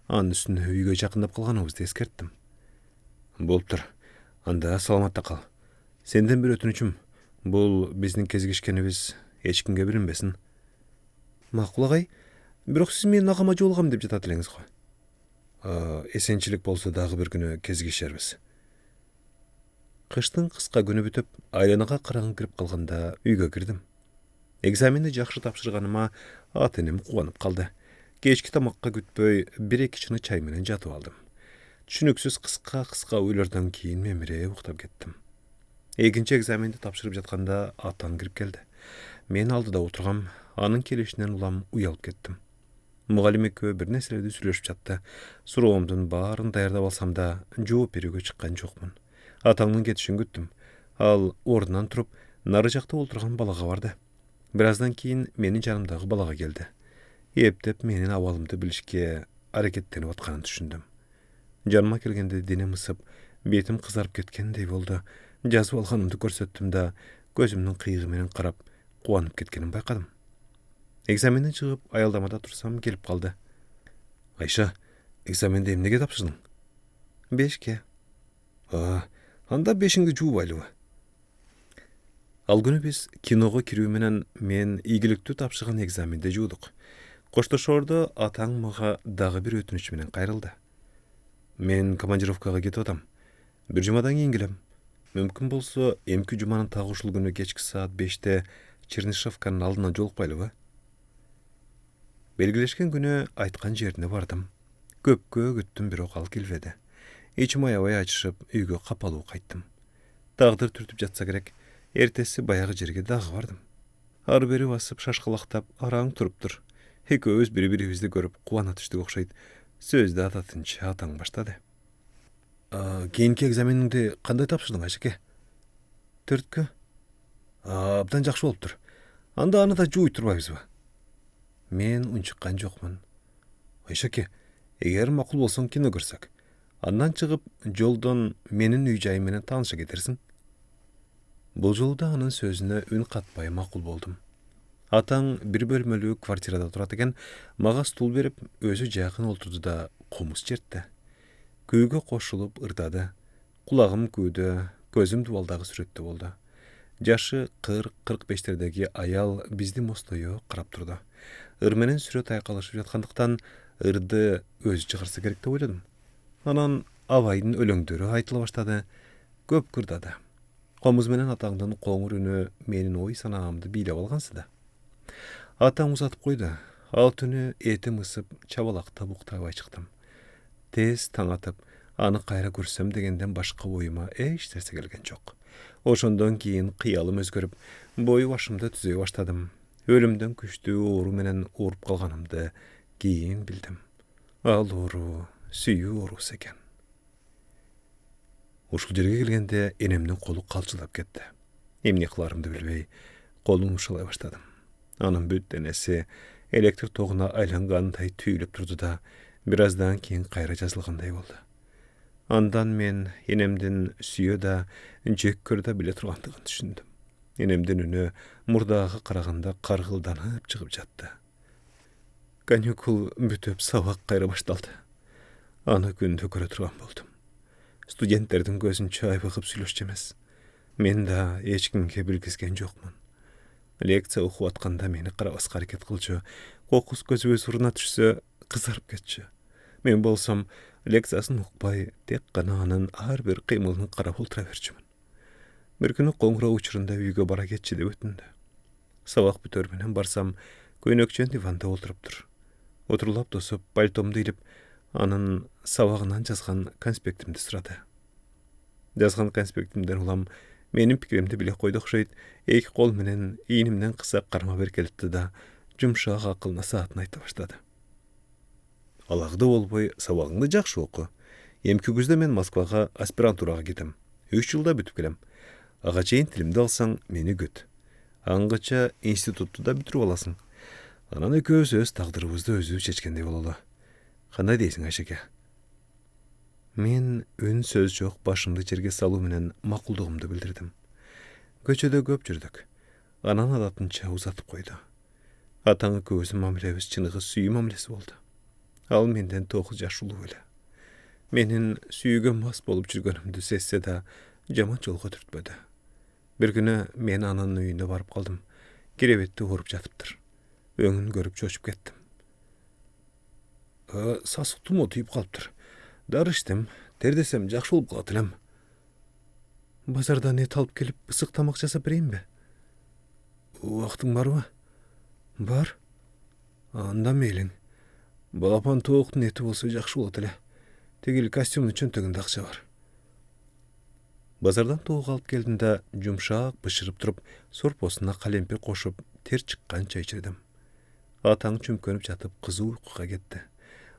Anın üstüne öýge jakynlap kalganybızdy eskertdim. Bolupdyr. Anda salamatda kal. Senden bir ötünüçüm. Bul bizning kezgişkenimiz hiç kimge bilinbesin. Makul agay, birok siz meni agama jolgam dep jatat eleňiz go. Esençilik bolsa dagı bir günü kezgişerbiz. Kıştın kıska günü bütüp, aylanaga karagyň kirip kalganda öýge girdim. Egzamendi jakşı tapşyrganyma atenem kuwanyp kaldy. Geçki tamakka gütböy bir-iki çyny çay menen jatyp aldım. Düşünüksiz kıska öýlerden kiýin memire uktap ketdim. Eginçi egzamendi tapşyryp jatkanda atan kirip geldi. Men aldyda oturgam, anın kelişinden ulam uyalıp ketdim. Mugallim ekö bir nerselerdi süýleşip jatdy. Sorogumdun baryny daýardap alsam da jogap berige çykkan jokmun. Ataňyň ketişini güttüm. Al orundan turup nary jakda oturgan balaga bardy. Birazdan kiýin menin janymdagy balaga geldi. Epdep menin awalymdy bilişke hareketlenip atkanyny düşündüm. Janıma kelgende denem ısıp, betim kızarıp ketkendiği boldu. Jazyp alganymdy görsetdim da, gözümdün kıyığı menen qarap, kuwanyp ketkenimi baykadım. Egzamenden çygyp ayaldamada tursam gelip kaldı. Ayşa, egzamende emnege tapşyrdyň? 5-ke. Anda 5-iňdi juup aýlyby. Al günü biz kinoga kirүү menen men igilikli tapşyrgan egzamende juuduk. Koştoşorda ataň maga dagı bir ötünüç menen gaýryldy. Men komandirovkaga ketip atam. Bir jumadan keyin gelem. Mümkin bolsa, emki jumanyň taguşul günü geçki saat 5-te Çernişevkanyň aldyna jolukpaýlyby. Belgileşken günü aýtgan жерine bardym. Köpkö güttüm, birok al kelbedi. İçim aýabay açyşyp öýge kapaly gaýtdym. Dagdyr türtüp jatsa gerek, ertesi bayağı jerge dagı bardym. Ar beri basyp şaşkalaktap araň turupdyr. Ekөөbüz bir-biribizdi görüp kuwana düşdük okşaýt. Sözde atatınç ataň başlady. Keyinki egzameningdi kanday tapşyrdyň Aýşeke? 4-kö. Abdan jakşı bolupdyr. Anda any da juuy turbaýbızby? Men unçykkan jokman. Aýşeke, eger makul bolsaň kino görsek. Andan çygyp joldan menin üý jaýym menen tanyşa getirsin. Bu jolda anın sözüne ün katpay makul boldum. Ataň bir bölmeli kvartirada turat eken, maga stul berip özü jakyn olturdu da komus jertdi. Köýge koşulup ırdady. Kulagym köýde, gözüm duvaldagy süretde boldu. Jaşı 40-45'lerdegi ayal bizdi mostoyu qarap turdu. Ir menen süret aýkalaşyp jatkandyktan ırdy özü çygarsy gerek dep oýladym. Anan abaýdyn öleňdöri aýtyla başlady. Köp kırdady. Komuz menen ataňdan qoňur üni menin oý sanamdy bilep algansyda. Ataň uzatyp goýdy. Al tüni etim ısıp çabalakta buktaba çykdym. Tez taň atyp, any gaýra görsem degenden başga oýuma eş nerse gelgen jok. Oşondan kiýin kyýalym özgörüp, boýu başymda tüzey başladym. Ölümden küçtü oru menen urup kalganymdy kiýin bildim. Al oru, süýü orus eken. Uşul jerge gelgende enemden kolu kalçylap ketdi. Emne kılarymdy bilbey, kolum uşulay başladym. Anın büt denesi elektr toguna aýlanganday tüýülip turdu da, birazdan kiýin gaýra жазылганday boldu. Andan men enemden süýe da jekkürde bile turgandygyny düşündüm. Enemden üni murdagy karaganda kargıldanyp çygyp jatdy. Kanykul bütüp sabak gaýra başdaldy. Ana günde görä turgan boldum. Studentlerden gözün çay bakıp süýleşjemes. Men da hiç kimge bilgizgen jokman. Leksiya okup atkanda meni karabaska hareket kılçı. Kokus gözüme suruna düşse, kızarıp ketçi. Men bolsam, leksaсын ukpay, tek gana anın har bir kıymılını qarap ultra berçimin. Bir günü qoňraw uçurunda üýge bara ketçi dep ötündi. Sabah bütörbenen barsam, köýnekçen divanda oturupdyr. Oturulap dosup, paltomdu ilip, anın sabagынан жазган konspektimdi sırada. Жазган konspektimden ulam, menin pikirimdi bile koydu okşayt, iki kol menen iğnimden kısa karma bir kelipdi da, jumşak akılına saatini ayta başladı. Alagda bolboy sabagыңды jakşı oku. Emki güzde men Moskvaga aspiranturaga gidim. 3 yılda bütüp kelem. Agaçayın tilimde alsaң, meni göt. Angaça instituttu da bitirip alasың. Anan ekөөbüz öz tagdyrыбызды özübüz çeçkendey bolалы. Kanday deysiň Ayşeke? Men ün söz jok başımды жерге saluu menen makuldugumdu bildirdim. Köçöde köp jürdük. Anan adatınça uzatıp koydu. Ataňy köwüsü mamilebis çynygy süýü mamilesi boldu. Al menden 9 ýaş uly bile. Menin süýüge mas bolup jürgenimdi sesse de jaman jolga türtmedi. Bir günü men ananyň öýünde baryp kaldym. Girebetde urup jatypdyr. Öňüni görüp çoşup ketdim. Sasykdym otyp kalypdyr. Darışdym, terdesem jakşy bolup kalatylem. Bazardan et alıp kelip ısık tamak jasap bereyinbi? Wagtyň barby? Bar. Anda meýliň. Balapan toğuktun eti bolsa jakşy bolat ele. Tegil kostyumdun çöntögünde akça bar. Bazardan toğuk alıp geldim de jumşak bışırıp turup, sorposuna kalemper koşup ter çıkkan çay içirdim. Ataň çümkönüp jatıp kızı uykuga getdi.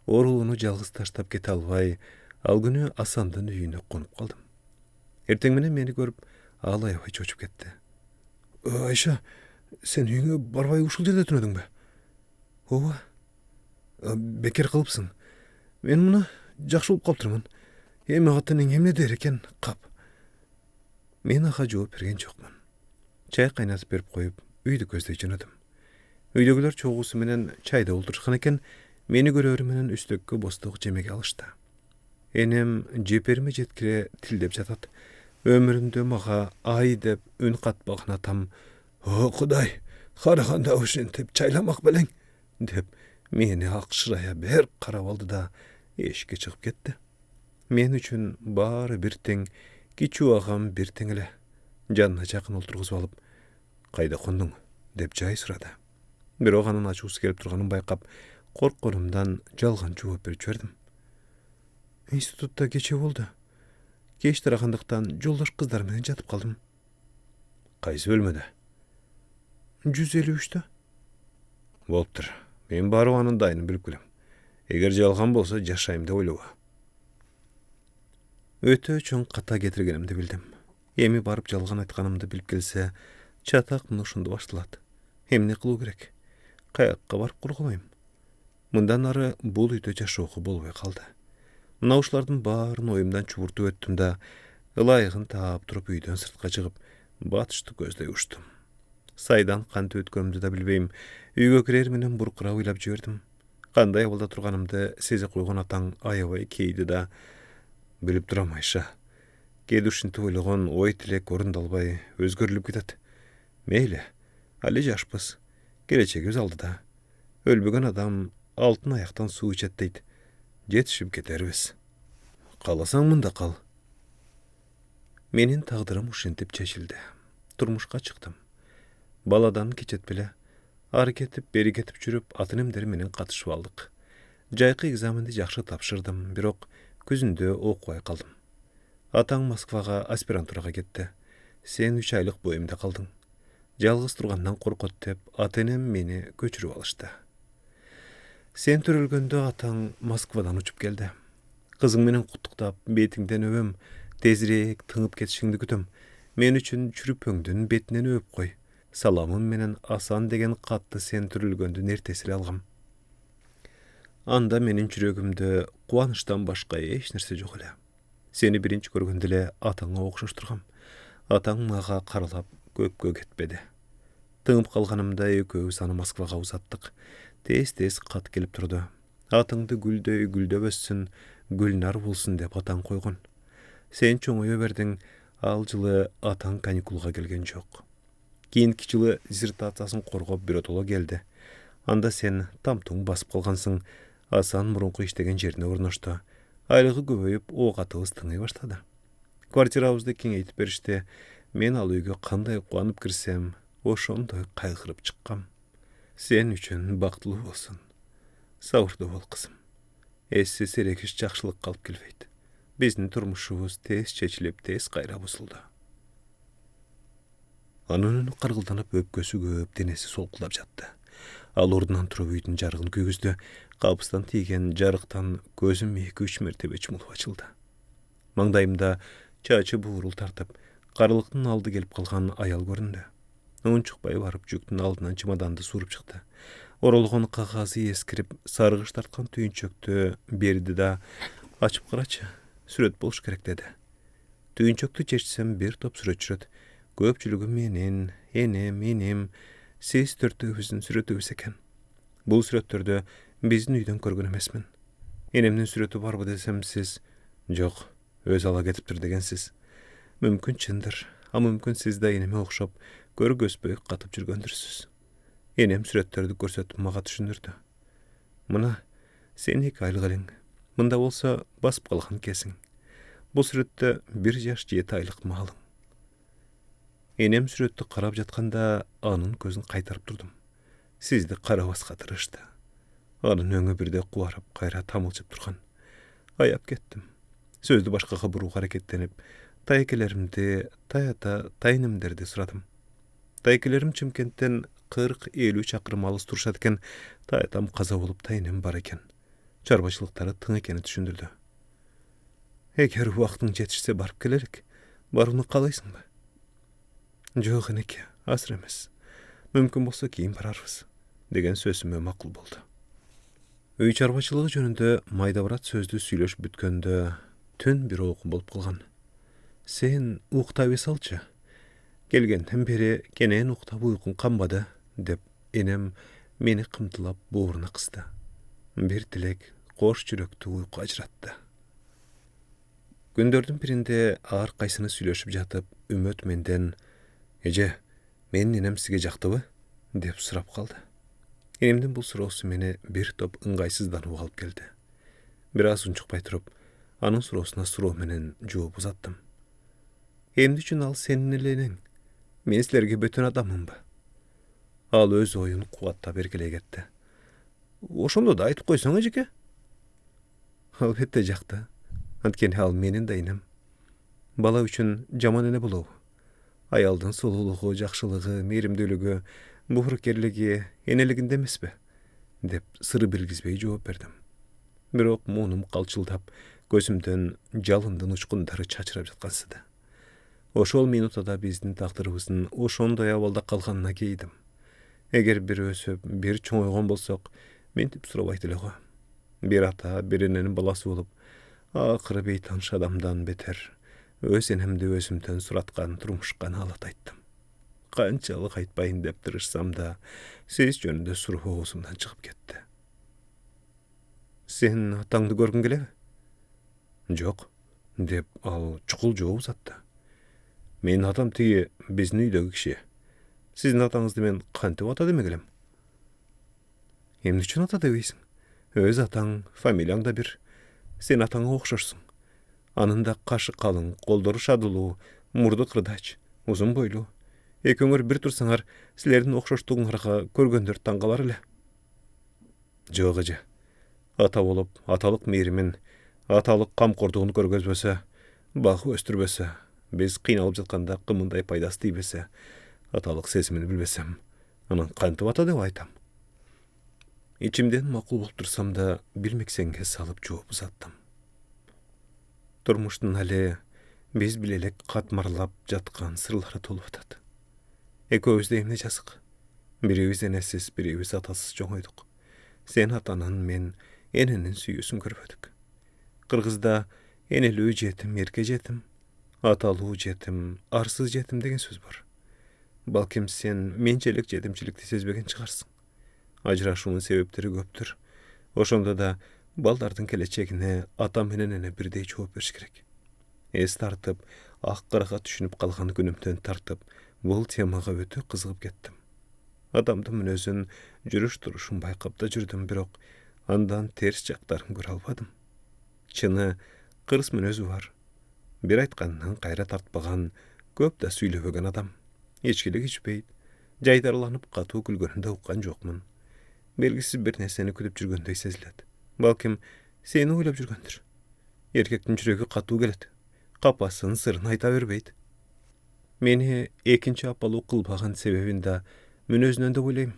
Orulunu jalgız taştap kete albay, al günü Asandın üýüne konup kaldım. Erteň menen meni görüp ağlayabay çoçup ketdi. Ayşa, sen üýüňe barbay uşul jerde tünediňbi? Owa. Beker kılıpsın. Men muna jakşy bolup kaptyrmyn. Eme gatynyň emne der eken kap. Men aha jogap bergen jokmun. Çay qaynatyp berip koyup, üýde gözlej jönödüm. Üýdegiler çoğusy menen çayda oldurşan eken, meni göröri menen üstökke bostok jemege alışdy. Enem jeperime jetkire tildep jatat. Ömrümde maga ay dep ün katbagına tam, "O Hudaý, garaganda uşentip çaylamak beleň" dep meni akşıraya ber karap aldı da eşikке çıkıp ketdi. Men üçün bari bir teň, kiçu agam bir teň ele. Janna jakyn olturguzyp alıp, "Kayda konduň?" dep jay surady. Bir oganın açugusy kelip turganyn baykap, korkkorumdan jalgan jogap berip jüberdim. Institutda geçe boldu. Geç taragandyktan joldaş kızlar menen jatyp kaldym. Kaysy bölmede? 153'te. Bolupdyr. Men baryp anyň daýyny bilip gelem. Eger jalgan bolsa jaşaýym dep oýlaba. Öte çoň kata getirgenimdi bildim. Emi baryp jalgan aýtganymdy bilip gelse, çatak muny şunda başlalat. Hem ne kıluu gerek? Kaýakka baryp gurgulaýym. Mundan nary bul üýde jaşoky bolbay kaldy. Muna uşlardyn baryny oýumdan çuburtup öttüm da, ılaýygyn taap turup üýden sırtga çygyp, batyşdy gözlej uçdum. Saydan kanty ötkenimdi da bilbeýim. Üýge kirer menen burkura oýlap jüberdim. Kanday ýolda turganymdy seze koýgan ataň aýabay keýdi da, bilip duram Ayşa. Geduşinti oýlagan oý tilek orundalbay, özgörülüp gidet. Meýli, hali jaşpys. Gelecegiz aldyda. Ölbegen adam altyn ayaktan suw içet diýdi. Jetişip keterbiz. Kalasaň munda kal. Menin tagdyrym uşentip çeşildi. Turmuşka çykdym. Baladan keçet bile, ary ketip, beri ketip jürüp, atynymderi menen katyşyp aldyk. Jaýky egzamendi jakşy tapşyrdım, birok küzünde okubay kaldym. Ataň Moskvaga aspiranturaga ketdi. Sen 3 aýlyk boýumda kaldyň. Jalgız turgandan korkot dep, atenem meni köçürüp alışdy. Sen türülgönde ataň Moskvadan uçup geldi. Kızıň menen kutuktap, betiňden öpüm, tezirek tyňyp ketişiňdi kütüm. Men üçün çürüp öňdün betinden öp koy. Salamym menen Asan degen katty sen türülgönde nertesile algam. Anda menin çüregimde kuwançdan başga hiç nerse jok ele. Seni birinci görgündele ataňa okşaştyrgam. Ataň maga karalap köpkö ketbedi. Tyňyp kalganymda ekөөbüz any Moskvaga uzatdyk. Tez kat gelip turdu. Atyňdy gülde bössün, gülnar bolsun dep ataň koygun. Sen çoňoýa berdiň, al jyly ataň kanikulga gelgen jok. Keyinki jyly dissertasiýasyny korgop biratola geldi. Anda sen tamtuň basyp kalgansyň, Hasan murunku iştegen жерine ornaştı. Aylığı köpeyip o katыбыз tыңый başladı. Kvartirabızды kеңейтip berişte, men al uyga qanday qanıp kirsem, oşondoy qaygırıp çıqqam. Sen üçün baqtlı bolsun. Sağırdı bol kızım. Esi serekiş жақшылық қалып келбейді. Біздің тұрмышыбыз тез чечіліп, тез қайра бұзылды. Анын қарғылданып өпкөсі көп, денесі солқылап жатты. Ал ордынан тұрып үйдің жарығын көгізді, қапыстан тиген жарықтан көзім 2-3 мәртебе жұмылып açılды. Маңдайымда чачы буырыл тартып, қарылықтың алды келіп қалған аял көрінді. Он шықпай барып жүктің алдынан чемоданды суырып шықты. Оролған қағазы ескіріп, сарғыш тартқан түйіншөкті берді да, açıp қарачы, сүрет болуш керек деді. Түйіншөкті чешсем бір топ сүрет жүрет. Көпчүлүгү менен, энем, сиз төртөөбүздүн сүрөтүбүз экен. Бул сүрөттөрдү биздин үйдөн көргөн эмесмин. Энемдин сүрөтү барбы десем сиз, жок, өз ала кетиптир дегенсиз. Мүмкүн чындыр, а мүмкүн сиз да энеме окшоп, көргөзбөй катып жүргөндүрсүз. Энем сүрөттөрдү көрсөтүп мага түшүндүрдү. Мына, сен 2 айлык элең. Мында болсо басып калган кесиң. Бул сүрөттө 1 жаш 7 айлык малың. Enем сүрөттү карап жатканда анын көзүн кайтарып турдум. Сизди карабаска тырышты. Анын өңү бирде кубарып, кайра тамылчып турган. Аяп кеттим. Сөздү башкага бурууга аракеттенип, тайкелеримди, тайнымдерди сурадым. Тайкелерим Чымкенттен 40-50 чакырым алыс турушат экен, таятам каза болуп тайнем бар экен. Чарбачылыктары тың экени түшүндүрдү. Эгер убактың жетишсе барып келелик, барууну каалайсыңбы? Жок энеке, азыр эмес. Мүмкүн болсо кийин барарбыз, деген сөзүмө макул болду. Үй чарбачылыгы жөнүндө майда-барат сөздү сүйлөшүп бүткөндө түн бир окуу болуп калган. Сен уктап салчы. Келгенден бери кенен уктап уйкун камбады, деп энем мени кымтылап бооруна кысты. Бир тилек кош жүрөктүү уйку ажыратты. Күндөрдүн биринде ар кайсыны сүйлөшүп жатып, Үмөт менден «Эже, менин энем сизге жактыбы?» деп сурап калды. Энемдин бул суроосу мени бир топ ыңгайсызданууга алып келди. Бир аз унчукпай туруп, анын суроосуна суроо менен жооп узаттым. Эмне үчүн ал сенин эле энең? Мен силерге бөтөн адаммынбы? Ал өз оюн кубаттап эркелей кетти. Ошондо да айтып койсоң, эжеке? Албетте жакты. Анткени ал менин да энем. Бала үчүн жаман эне болобу? Аялдын сулуулугу, жакшылыгы, мээримдүүлүгү, буурукерлиги энелигинде эмеспи? Деп сыры билгизбей жооп бердим. Бирок муунум калчылдап, көзүмдөн жалындын учкундары чачырап жаткансыды. Ошол минутада биздин тагдырыбыздын ошондой абалда калганына кейдим. Эгер бир өсүп, бир чоңойгон болсок, ментип сурабайт эле го. Бир ата, бир эненин баласы болуп, акыры бейтаныш адамдан бетер өз энемди өзүмдөн сураткан турмушка наалат айттым. Канчалык айтпайын деп тырышсам да, сиз жөнүндө суроо оозумдан чыгып кетти. Сен атаңды көргүң келеби? Жок, деп ал чукул жооп узатты. Менин атам тиги биздин үйдөгү киши. Сиздин атаңызды мен кантип ата демек элем? Эмне үчүн ата дебейсиң? Өз атаң, фамилияң да бир. Сен атаңа окшошсуң. Анын да кашы калың, колдору шадылуу, мурду кырдач, узун бойлуу. Экөөңөр бир турсаңар, силердин окшоштугуңарга көргөндөр таң калар эле. Жок эже. Ата болуп, аталык мээримин, аталык камкордугун көргөзбөсө, багып өстүрбөсө, биз кыйналып жатканда кымындай пайдасы тийбесе, аталык сезимин билбесем, анан кантип ата деп айтам? Ичимден макул болуп турсам да, билмексенге салып жооп узаттым. Турмуштун але биз билелек катмарлап жаткан сырлары толуп атат. Экөөбүздө эмне жазык? Бирибиз энесиз, бирибиз атасыз жоңойдук. Сен атанын, мен эненин сүйүүсүн көрбөдүк. Кыргызда энелүү жетим, эрке жетим, аталуу жетим, арсыз жетим деген сөз бар. Балким сен менчелик жетимчиликти сезбеген чыгарсың. Ажырашуунун себептери көптүр. Ошондо да балдардын келечегине ата менен эне бирдей жооп бериш керек. Эс тартып, ак карага түшүнүп калган күнүмдөн тартып, бул темага өтө кызыгып кеттим. Адамдын мүнөзүн, жүрүш турушун байкап да жүрдүм, бирок Andan ters jaqdарын көрө албадым. Чыны кырыс мүнөзү бар. Бир айтканынан кайра тартпаган, көп да сүйлөбөгөн адам. Эчкилик ичпейт. Жайдарланып катуу күлгөнүндө уккан жокмун. Белгисиз бир нерсени күтүп жүргөндөй сезилет. Балким сени ойлоп жүргөндүр. Эркектин жүрөгү катуу келет. Капасын сырын айта бербейт. Мени экинчи апалуу кылбаган себебин да мүнөзүнөн деп ойлойм.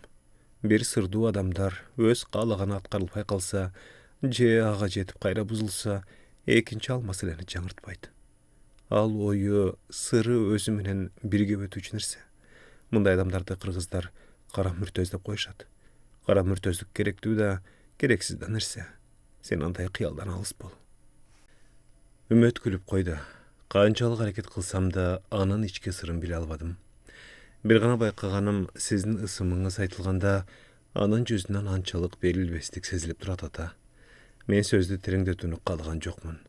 Бир сырдуу адамдар өз каалаганы аткарылбай калса, же ага жетип кайра бузулса, экинчи ал маселени жаңыртпайт. Ал ою, сыры өзү менен бирге өтүүчү нерсе. Мындай адамдарды кыргыздар кара мүртөз деп коюшат. Кара мүртөздүк керектүү да, керексиз да нерсе. Сен андай кыялдан алыс бол. Үмөт күлүп койду. Канчалык аракет кылсам да анын ички сырын биле албадым. Бир гана байкаганым, сиздин ысымыңыз айтылганда, анын жүзүнөн анчалык берилбестик сезилип турат ата. Мен сөздү тереңдетүүнү каалаган жокмун.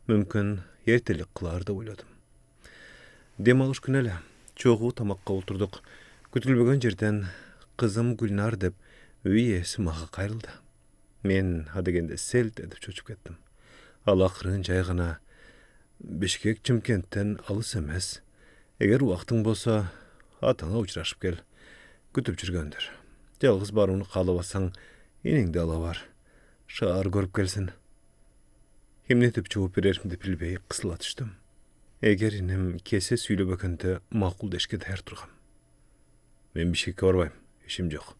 Мүмкүн эртелик кылаар деп ойлодум. Дем алыш күнү эле чогуу тамакка отурдук. Күтүлбөгөн жерден кызым Гүлнар деп үй ээси мага кайрылды. Мен адегенде селт этип чочуп кеттим. Ал акырын жай гана Бишкек Чымкенттен алыс эмес. Эгер убактың болсо, атаңа учурашып кел. Күтүп жүргөндүр. Жалгыз барууну каалабасаң, энеңди ала бар. Шаар көрүп келсин. Эмнетип жооп береримди билбей кысыла түштүм. Эгер инем кесе сүйлөбөгөндө макул дешке даяр тургам. Мен Бишкекке барбайм, ишим жок.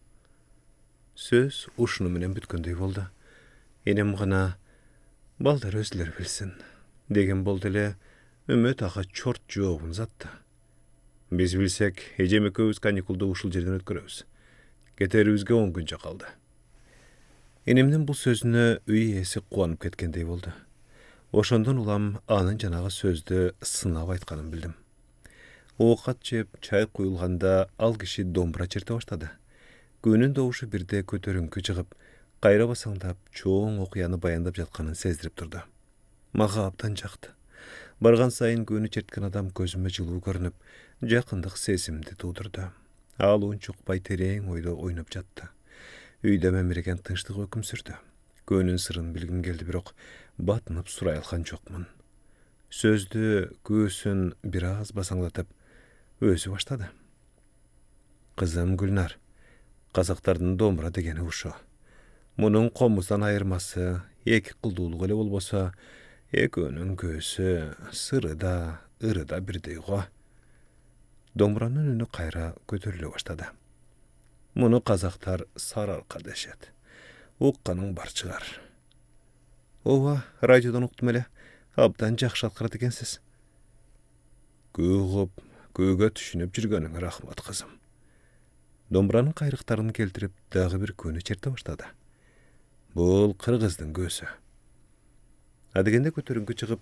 Сөз ушуну менен бүткөндөй болду. Энем гана балдар өзүлөр билсин деген болду эле. Үмөт ага чорт жообун узатты. Биз билсек, эжем экөөбүз каникулду ушул жерден өткөрөбүз. Кетерибизге 10 күнчө калды. Энемдин бул сөзүнө үй ээси кубанып кеткендей болду. Ошондон улам анын жанагы сөздү сынап айтканын билдим. Оокат жеп, чай куюлганда ал киши домбура черте баштады. Күнүн добушу бирде көтөрүңкү чыгып, кайра басаңдап, чоң окуяны баяндап жатканын сездирип турду. Мага абдан жакты. Барган сайын күнү черткен адам көзүмө жылуу көрүнүп, жакындык сезимди туудурду. Ал унчукпай терең ойдо ойноп жатты. Үйдө мемиреген тынчтык өкүм сүрдү. Көнүн сырын билгим келди, бирок батынып сурай алган жокмун. Сөздү, көөсүн бир аз басаңдатып, өзү баштады. Кызым Гүлнар, казактардын домбура дегени ушо. Мунун комуздан айырмасы эки кылдуулук эле болбосо, экөөнүн көөсү, сыры да, ыры да бирдей го. Домбуранын үнү кайра көтөрүлө баштады. Муну казактар сарыарка дешет. Укканың бар чыгар. Ооба, радиодон уктум эле. Абдан жакшы аткарат экенсиз. Көө кылып, көөгө түшүнүп жүргөнүңө рахмат, кызым. Домбуранын кайрыктарын келтирип, дагы бир көнү черте баштады. Бул кыргыздын көөсү. Адегенде көтөрүңкү чыгып,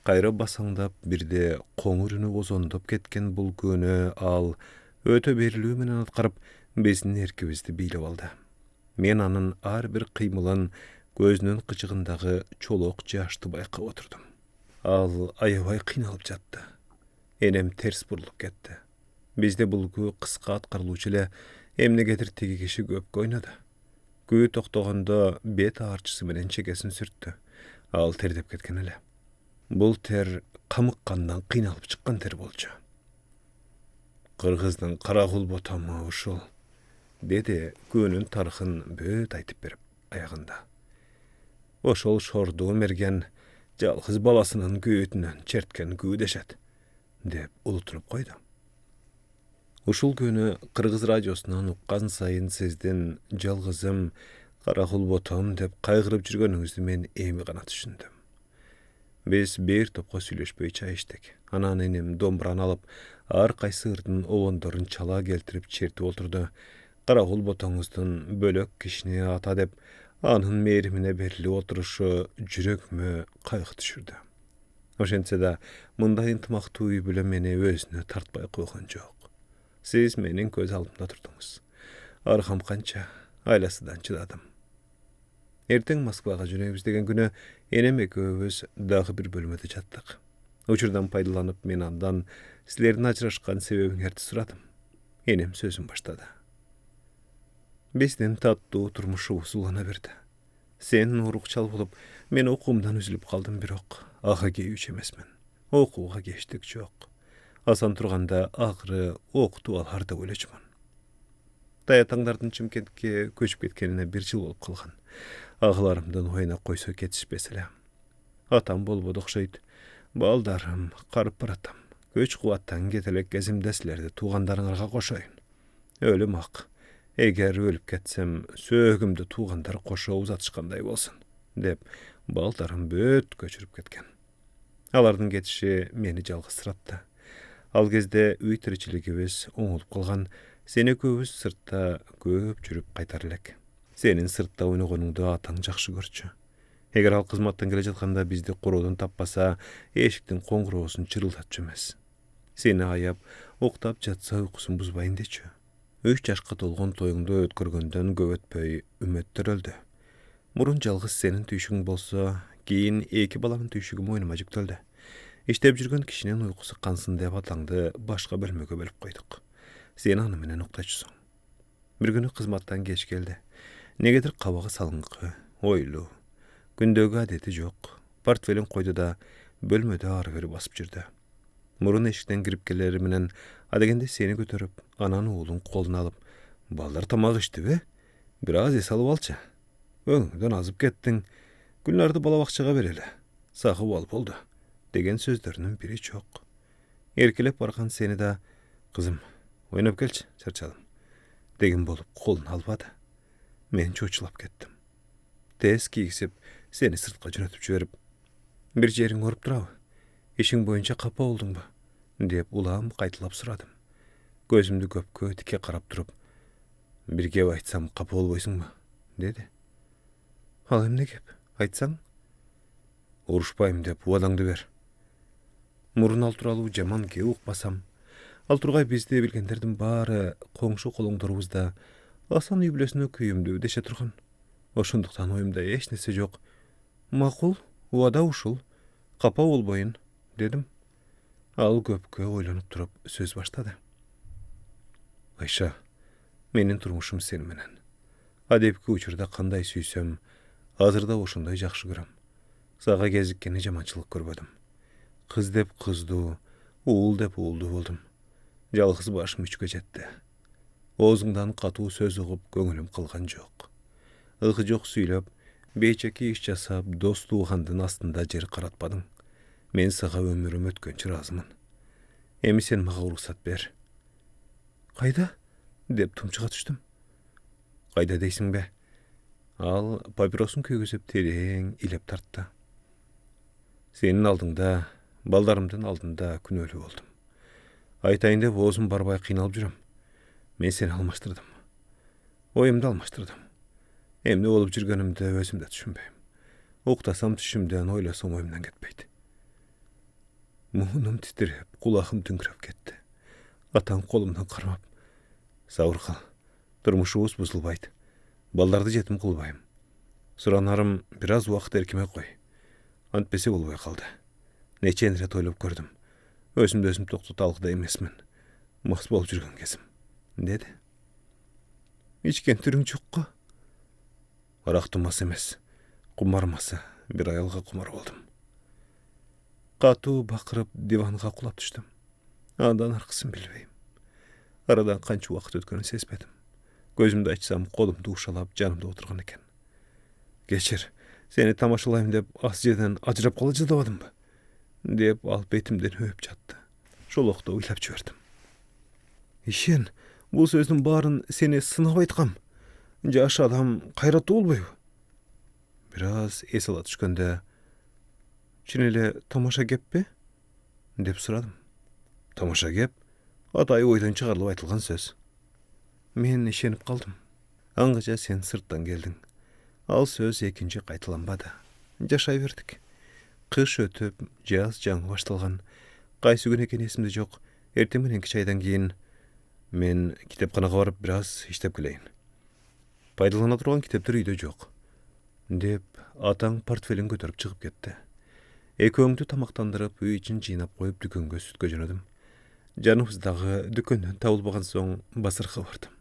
кайра басаңдап, бирде коңур үнү бозондоп кеткен бул көнү ал өтө берилүү менен аткарып, биздин эркибизди бийлеп алды. Мен анын ар бир кыймылын, көзүнүн кычыгындагы чолок жашты байкап отурдум. Ал аябай кыйналып жатты. Энем терс бурулуп кетти. Бизде бул күү кыска аткарылуучу эле, эмнегедир тиги киши көпкө ойноду. Күү токтогондо бет аарчысы менен чекесин сүрттү. Ал тердеп кеткен эле. Бул тер камыккандан кыйналып чыккан тер болчу. Кыргыздын кара кул ботамы ушул, деди күнүн тарыхын бөт айтып берип аягында. Ошол шордуу мерген жалгыз баласынын күйөтүнөн черткен күү дешет, деп улутуруп койду. Ушул күнү кыргыз радиосунан уккан сайын сиздин жалгызым, кара кул ботом деп кайгырып жүргөнүңүздү мен эми гана түшүндүм. Биз бир топко сүйлөшпөй чай иштик. Анан энем домбураны алып, ар кайсы ырдын обондорун чала келтирип чертип отурду. Кара кул ботоңуздун бөлөк кишини ата деп, анын мээримине берилип отурушу жүрөгүмө кайгы түшүрдү. Ошентсе да, мындай ынтымактуу үй бүлө мени өзүнө тартпай койгон жок. Сиз менин көз алдымда турдуңуз. Аркам канча, айласыдан чыдадым. Эртең Москвага жөнөйбүз деген күнү энем экөөбүз дагы бир бөлмөдө жаттык. Учурдан пайдаланып, мен андан силердин ажырашкан себебиңерди сурадым. Энем сөзүн баштады. Биздин таттуу турмушубуз улана берди. Sen urukçal bolup, men okumdan üzülüp kaldım birok. Ağa geyüç emesmen. Okuğa geçtik çok. Asan turganda ağrı, okutu alharda öylečman. Dayatаңдардын Чымкентке көчүп кеткенине 1 жыл болуп калган. Агыларымдын оюна койсо кетишпес эле. Атам болбоду окшойт. Балдарым, карып баратам. Көч кубаттан кетелек кезимде силерди туугандарыңарга кошоюн. Өлүм ак. Эгер өлүп кетсем, сөөгүмдү туугандар кошо узатышкандай болсун, деп балдарым бөт көчүрүп кеткен. Алардын кетиши мени жалгызсыратты. Ал кезде үй тиричилигибиз оңолуп калган. Сен экөөбүз сыртта көп жүрүп кайтар элек. Сенин сыртта ойногонуңду атаң жакшы көрчү. Эгер ал кызматтан келе жатканда бизди короодон таппаса, эшиктин коңгуроосун чырылдатчу эмес. Сени аяп, уктап жатса уйкусун бузбайын дечү. 3 жашка толгон тоюңду өткөргөндөн көп өтпөй үмөттөр өлдү. Мурун жалгыз сенин түйшүгүң болсо, кийин 2 баланын түйшүгү мойнума жүктөлдү. Иштеп жүргөн кишинин уйкусу кансын деп атаңды башка бөлмөгө бөлүп койдук. Сен аны менен уктачусуң. Бир күнү кызматтан кеч келди. Негедир кабагы салыңкы, ойлуу. Күндөгү адети жок. Портфелин койду да бөлмөдө ары бери басып жүрдү. Мурун эшиктен кирип келери менен адегенде сени көтөрүп, анан уулун колуна алып, балдар тамак иштиби? Бир аз эс алып алчы. Өңүңдөн азып кеттиң. Гүлнарды бала бакчага берели. Сагып ал болду, деген сөздөрүнүн бири жок. Эркелеп барган сени да, кызым, ойноп келчи, чарчадым, деген болуп колун албады. Мен чочулап кеттим. Тез кийгизип, сени сыртка жөнөтүп жиберип, бир жериң ооруп турабы? Ишиң боюнча капа болдуңбу? Деп улам кайталап сурадым. Көзүмдү көпкө тике карап туруп, бир кеп айтсам капа болбойсуңбу? Деди. Ал эмне кеп? Айтсаң? Урушпайм деп убадаңды бер. Мурун ал тууралуу жаман кеп укпасам, ал тургай бизди билгендердин баары коңшу колоңдорубузда асан үй бүлөсүнө күйүмдүү деше турган. Ошондуктан оюмда эч нерсе жок. Макул, убада ушул. Капа болбойын, дедим. Ал көпкө ойлонуп туруп сөз баштады. Айша, менин турмушум сени менен. Адепки учурда кандай сүйсөм, азырда ошондой жакшы көрөм. Сага кезиккени жаманчылык көрбөдүм. Кыз деп кыздуу, уул деп уулдуу болдум. Жалгыз башым 3кө жетти. Оозуңдан катуу сөз угуп көңүлүм калган жок. Ылгы жок сүйлөп, бейчеки иш жасап, дос туугандын астында жер каратпадың. Мен сага өмүрүм өткөнчө ыраазымын. Эми сен мага уруксат бер. Кайда? Деп тумчуга түштүм. Кайда дейсиң бе? Ал папиросун күйгүзүп терең илеп тартты. Сенин алдыңда, балдарымдын алдында күнөөлүү болдум. Айтайын деп оозум барбай кыйналып жүрөм. Мен сени алмаштырдым. Оюмду алмаштырдым. Эмне болуп жүргөнүмдү өзүм да түшүнбөйм. Уктасам түшүмдөн, ойлосом оюмдан кетпейт. Муунум титиреп, кулагым түңкүрөп кетти. Атаң колумдан кармап, сабыр кыл, турмушубуз бузулбайт. Балдарды жетим кылбайм. Суранарым бир аз убакыт эркиме кой. Антпесе болбой калды. Нече рет ойлоп көрдүм. Өзүмдү өзүм токтото алгыдай эмесмин. Мас болуп жүргөн кезим, деди. Ичкен түрүң жокко? Арактын мас эмес, кумар масы. Бир аялга кумар болдум. Катуу бакырып диванга кулап түштүм. Андан аркысын билбейм. Арадан канча убакыт өткөнүн сезбедим. Көзүмдү ачсам, колумду ушалап жанымда отурган экен. Кечир, сени тамашалайм деп ас жерден ажырап кала жаздабадымбы? Деп ал бетимден өп жатты. Шолокто ыйлап жибердим. Ишен, бул сөздүн баарын сени сынап айткам. Жаш адам кайраттуу болбойбу? Бир аз эс ала түшкөндө, чын эле тамаша кеппи? Деп сурадым. Тамаша кеп? Атайы ойдон чыгарылып айтылган сөз. Мен ишенип калдым. Аңгыча сен сырттан келдиң. Ал сөз экинчи кайталанбады. Жашай бердик. Кыш өтүп, жаз жаңы башталган. Кайсы күн экени эсимде жок. Эртең мененки чайдан кийин мен китепканага барып бир аз иштеп келейин. Пайдалана турган китептер үйдө жок. Деп атаң портфелин көтөрүп чыгып кетти. Экөөңдү тамактандырып, үй ичин жыйнап коюп дүкөнгө сүткө жөнөдүм. Жаныбыздагы дүкөндөн табылбаган соң базарга бардым.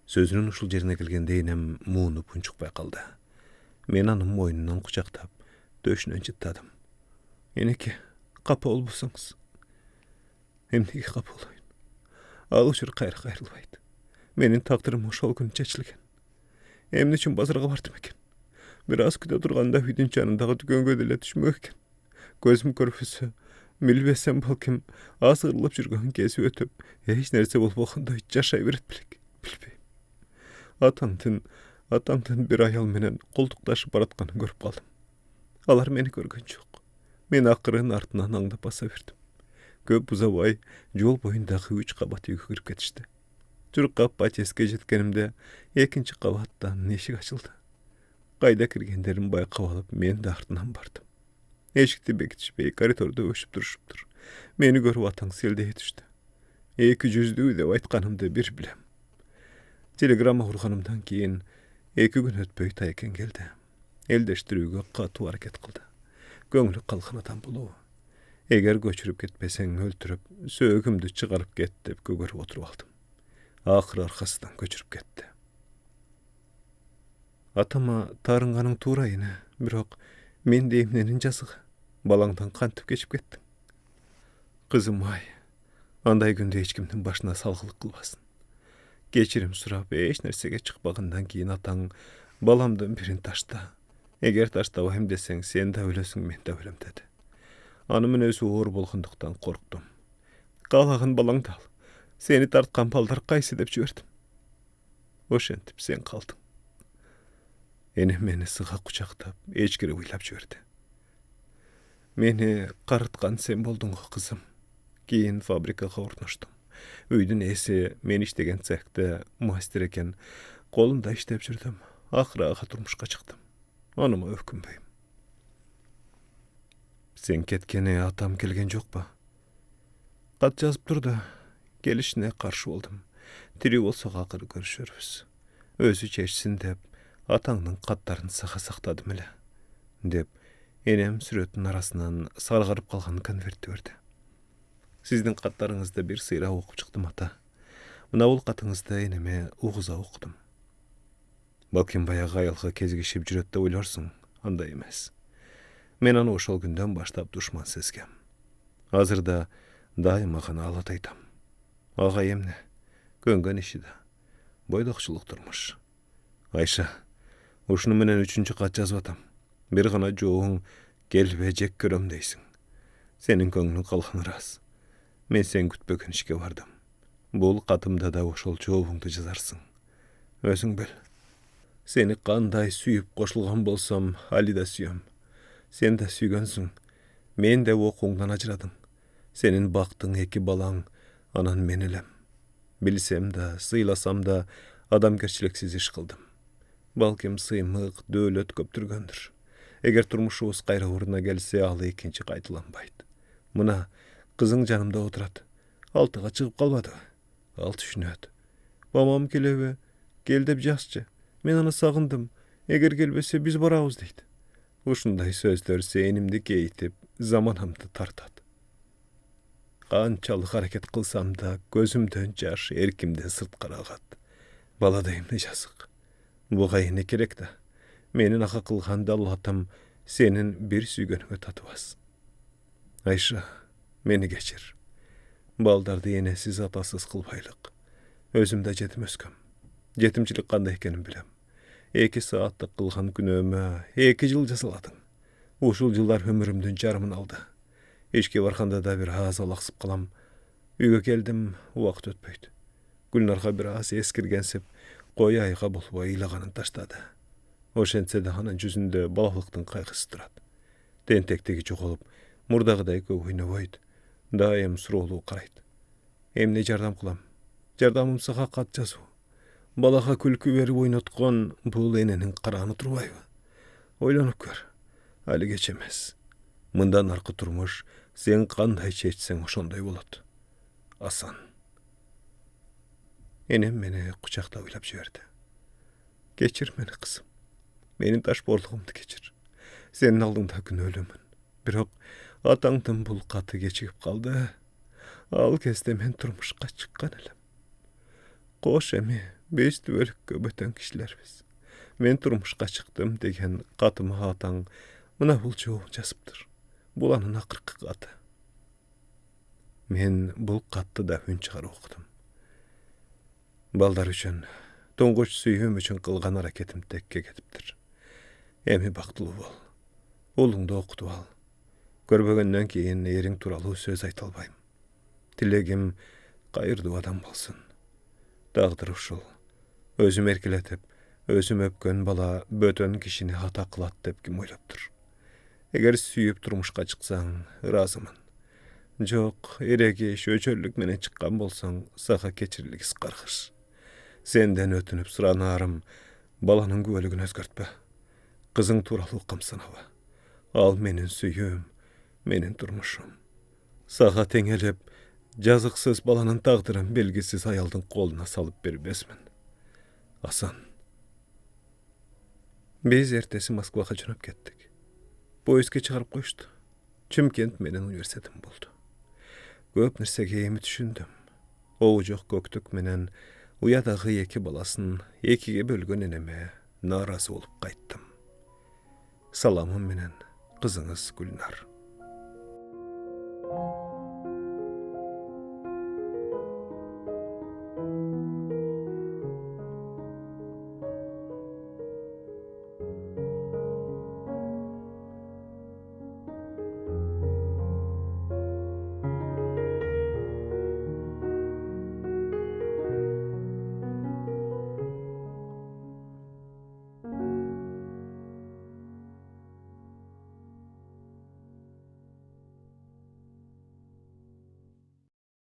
Sözünün uşul jerine gelgende enem muğunup unçukpay kaldı. Men anın moyunundan kucaktab, döşünen çıttadım. Eneki, kapa olbusanız. Emneki kapa olayın. Alışır kayrılbaydı. Menin takdırım oşol gün çeçilgen. Emni için bazarga bardım eken. Biraz küde durganda hüydün canındağı tükөнгө dele düşmök eken. Gözüm körpüsü, milbesem balkim, asırılıp жүрgөн kesi ötöp, hiç nerse bolup okunda hiç yaşay beret bilek. Bilbeyim. Atamdın bir ayal menen koltuktaşı baratkanı görüp kaldım. Alar meni görgön çok. Men akırın артынан аңдап basa verdim. Көп uzabay jol boyundağı 3 qabat үйгө kirip ketişti. Çurukka paçeske jetkenimde ekinci qavattan eşik açıldı. Qayda kirgenlerim bayqap alıp men de артынан bardım. Eşikti bekitişpey koridorda öşüp duruşuptur. Meni görüp ataң seldeye düştü. 200'lüğü dep aytkanımды bir bilem. Telegramma urganımdan keyin 2 gün ötpöy tayken geldi. Eldeştirүүgө katu hareket kıldı. Göңlü kalkın adam buluğu. Eger göçürüp ketpeseň öldürüp, sögümdü çıkarıp get dep kögörüp oturup aldım. Ahır arkasından göçürüp ketdi. Atama tarınganın tuğra yine, birok men deyimlenin жазığı. Balangdan kantıp geçip kettin. Kızım ay, anday günde hiç kimden başına salgılık kılbasın. Geçirim surap eş nersege çıkbagından keyin ataң balamdan birin taşta. Eger taştaba hem deseň sen de ölesin men de ölem dedi. Anımın özü oğur bolgunduktan korktum. Qalagın balangdı al. Seni tartkan balдар qaysı dep jüberdim. Oşentip sen kaldın. Enem meni sığa kucaktab, eçkiri uylap jüberdi. Meni qarıtkan sen boldun go kızım. Keyin fabrikaga ornaştım. Üydün esi men iştegen cehde master eken, kolunda iştep jürdüm. Ahıra ağa turmuşka çıktım. Anıma ökünbeyim. Sen ketkene atam kelgen jok ba? Kat жазып turdu. Gelişine karşı oldum. Tiri bolsa akır görüşürüz. Özü çeşsin dep, ataňyň katlarını sağa saktadım ele. Dep, enem süretin arasından sargarıp kalgan konvertti berdi. Sizin katlarınızda bir sıyra okup çıktım ata. Mına bol katıňyzda eneme uğuza okudum. Balkim bayağı ayalga kezgişip jüretde oylarsın, anda emes. Men аны oşol günden başlap duşman sesgem. Hazırda daima gana alataytam. Ağa emne, göngön işi de. Boydakçılık durmuş. Ayşa, uşunu menen 3-nji kat жазып atam. Bir gana joğun gel ve jek köröm deysin. Senin göңlüň kalgany ras. Men sen kütböken işke bardım. Bul katımda da oşol joğuňdy jazarsın. Özüň bil. Seni kanday süýüp koşulgan bolsam, hali da süýem. Sen de süýgönsiň. Men de okuňdan ajradyň. Senin baktyň 2 balaň, anan men elem. Bilsem de, sıylasam da adamgerçiliksiz iş kıldım. Balkim sıymyk, dölet köptürgöndür. Eger turmuşubuz kayra uruna gelse alı ikinci kaytılanbaydı. Mına kızın canımda oturat. Altıga çıkıp kalmadı. Altı şünöt. Babam kelebe, gel dep jasçı. Men ana sagındım. Eger gelbese biz barabız deydi. Uşunday sözler seynimdi geyitip zamanamdı tartat. Kançalık hareket kılsam da gözümden jaş erkimden sırt karagat. Baladayım ne жазık. Bu gayne kerek da. Menin aqa kılganda Allah'tam senin bir süygönüme tatıbas. Ayşa, meni geçir. Baldardı yenesiz atasız kılbaylık. Özümde jetim ösköm. Jetimçilik kanda ekenim bilem. 2 saatlik kılgan günöme 2 yıl jasaladın. Uşul yıllar ömürümdün jarımın aldı. Eşke barkanda da bir az alaqsıp kalam. Üge geldim, wagt ötpöydü. Gülnarga bir az eskirgensip, koy ayga bolup aylaganın taştadı. Oşentse de hanan yüzünde balaklıktın kaygısı durat. Tentekteki çoğulup, murdagıday köp oynaboydu. Daim surulu qaraydı. Emne jardam kılam. Jardamım sağa kat жазуу. Balaga külkü verip oynatkan bul enenin qarağını turbayba. Oylanyp gör. Ali geçemez. Mından arka turmuş, sen kanday çeçsen oşonday bolat. Asan. Enem meni kucakta oylap jüberdi. Geçir meni kızım. Menin taş borluğumdu geçir. Senin aldığında gün ölümün. Birok ataňdyn bul katı geçip kaldı. Al kezde men turmuşka çıkkan elem. Koş emi, Biz tübölükke böten kişilerbiz. Men turmuşka çıktım degen gatymy hataň mına bul jogaby jasypdyr. Bulanın akyrky gaty. Men bul gatty da hün çygar okudum. Baldar üçin, doňgoç süýüm üçin kılgan haraketim tekke ketipdir. Emi baktılı bol. Oğluňda okutup al. Görbegenden keyin eriň turaly söz aýta albaýym. Dilegim gaýyrdy adam bolsun. Dagdyr uşul. Özüm erkiletip, özüm öpkön bala bötön kişini hata kılat dep kim oýlapdyr. Eger süýüp turmuşka çyksaň, razymyn. Jok, eregi şöçöllük mene çykkan bolsaň, saha keçirilik iskargyr. Senden ötünüp suranarym, balanyň göwelligini özgertpe. Kızın turaly ukam sanaba. Al menin süýüm, menin turmuşum. Saha teňelip, жазыксыз balanın tagdyryn belgisiz ayaldyň koluna salyp berbesmin. Asan. Biz ertesi Moskvaga jönüp ketdik. Poezdga çygaryp goýuşdy. Çimkent menen universitetim boldu. Köp nersege emi düşündüm. Owu jok köktük menen uyadagy eki balasyn ekige bölgön eneme narazy bolup gaýtdym. Salamym menen kızınız Gülnar.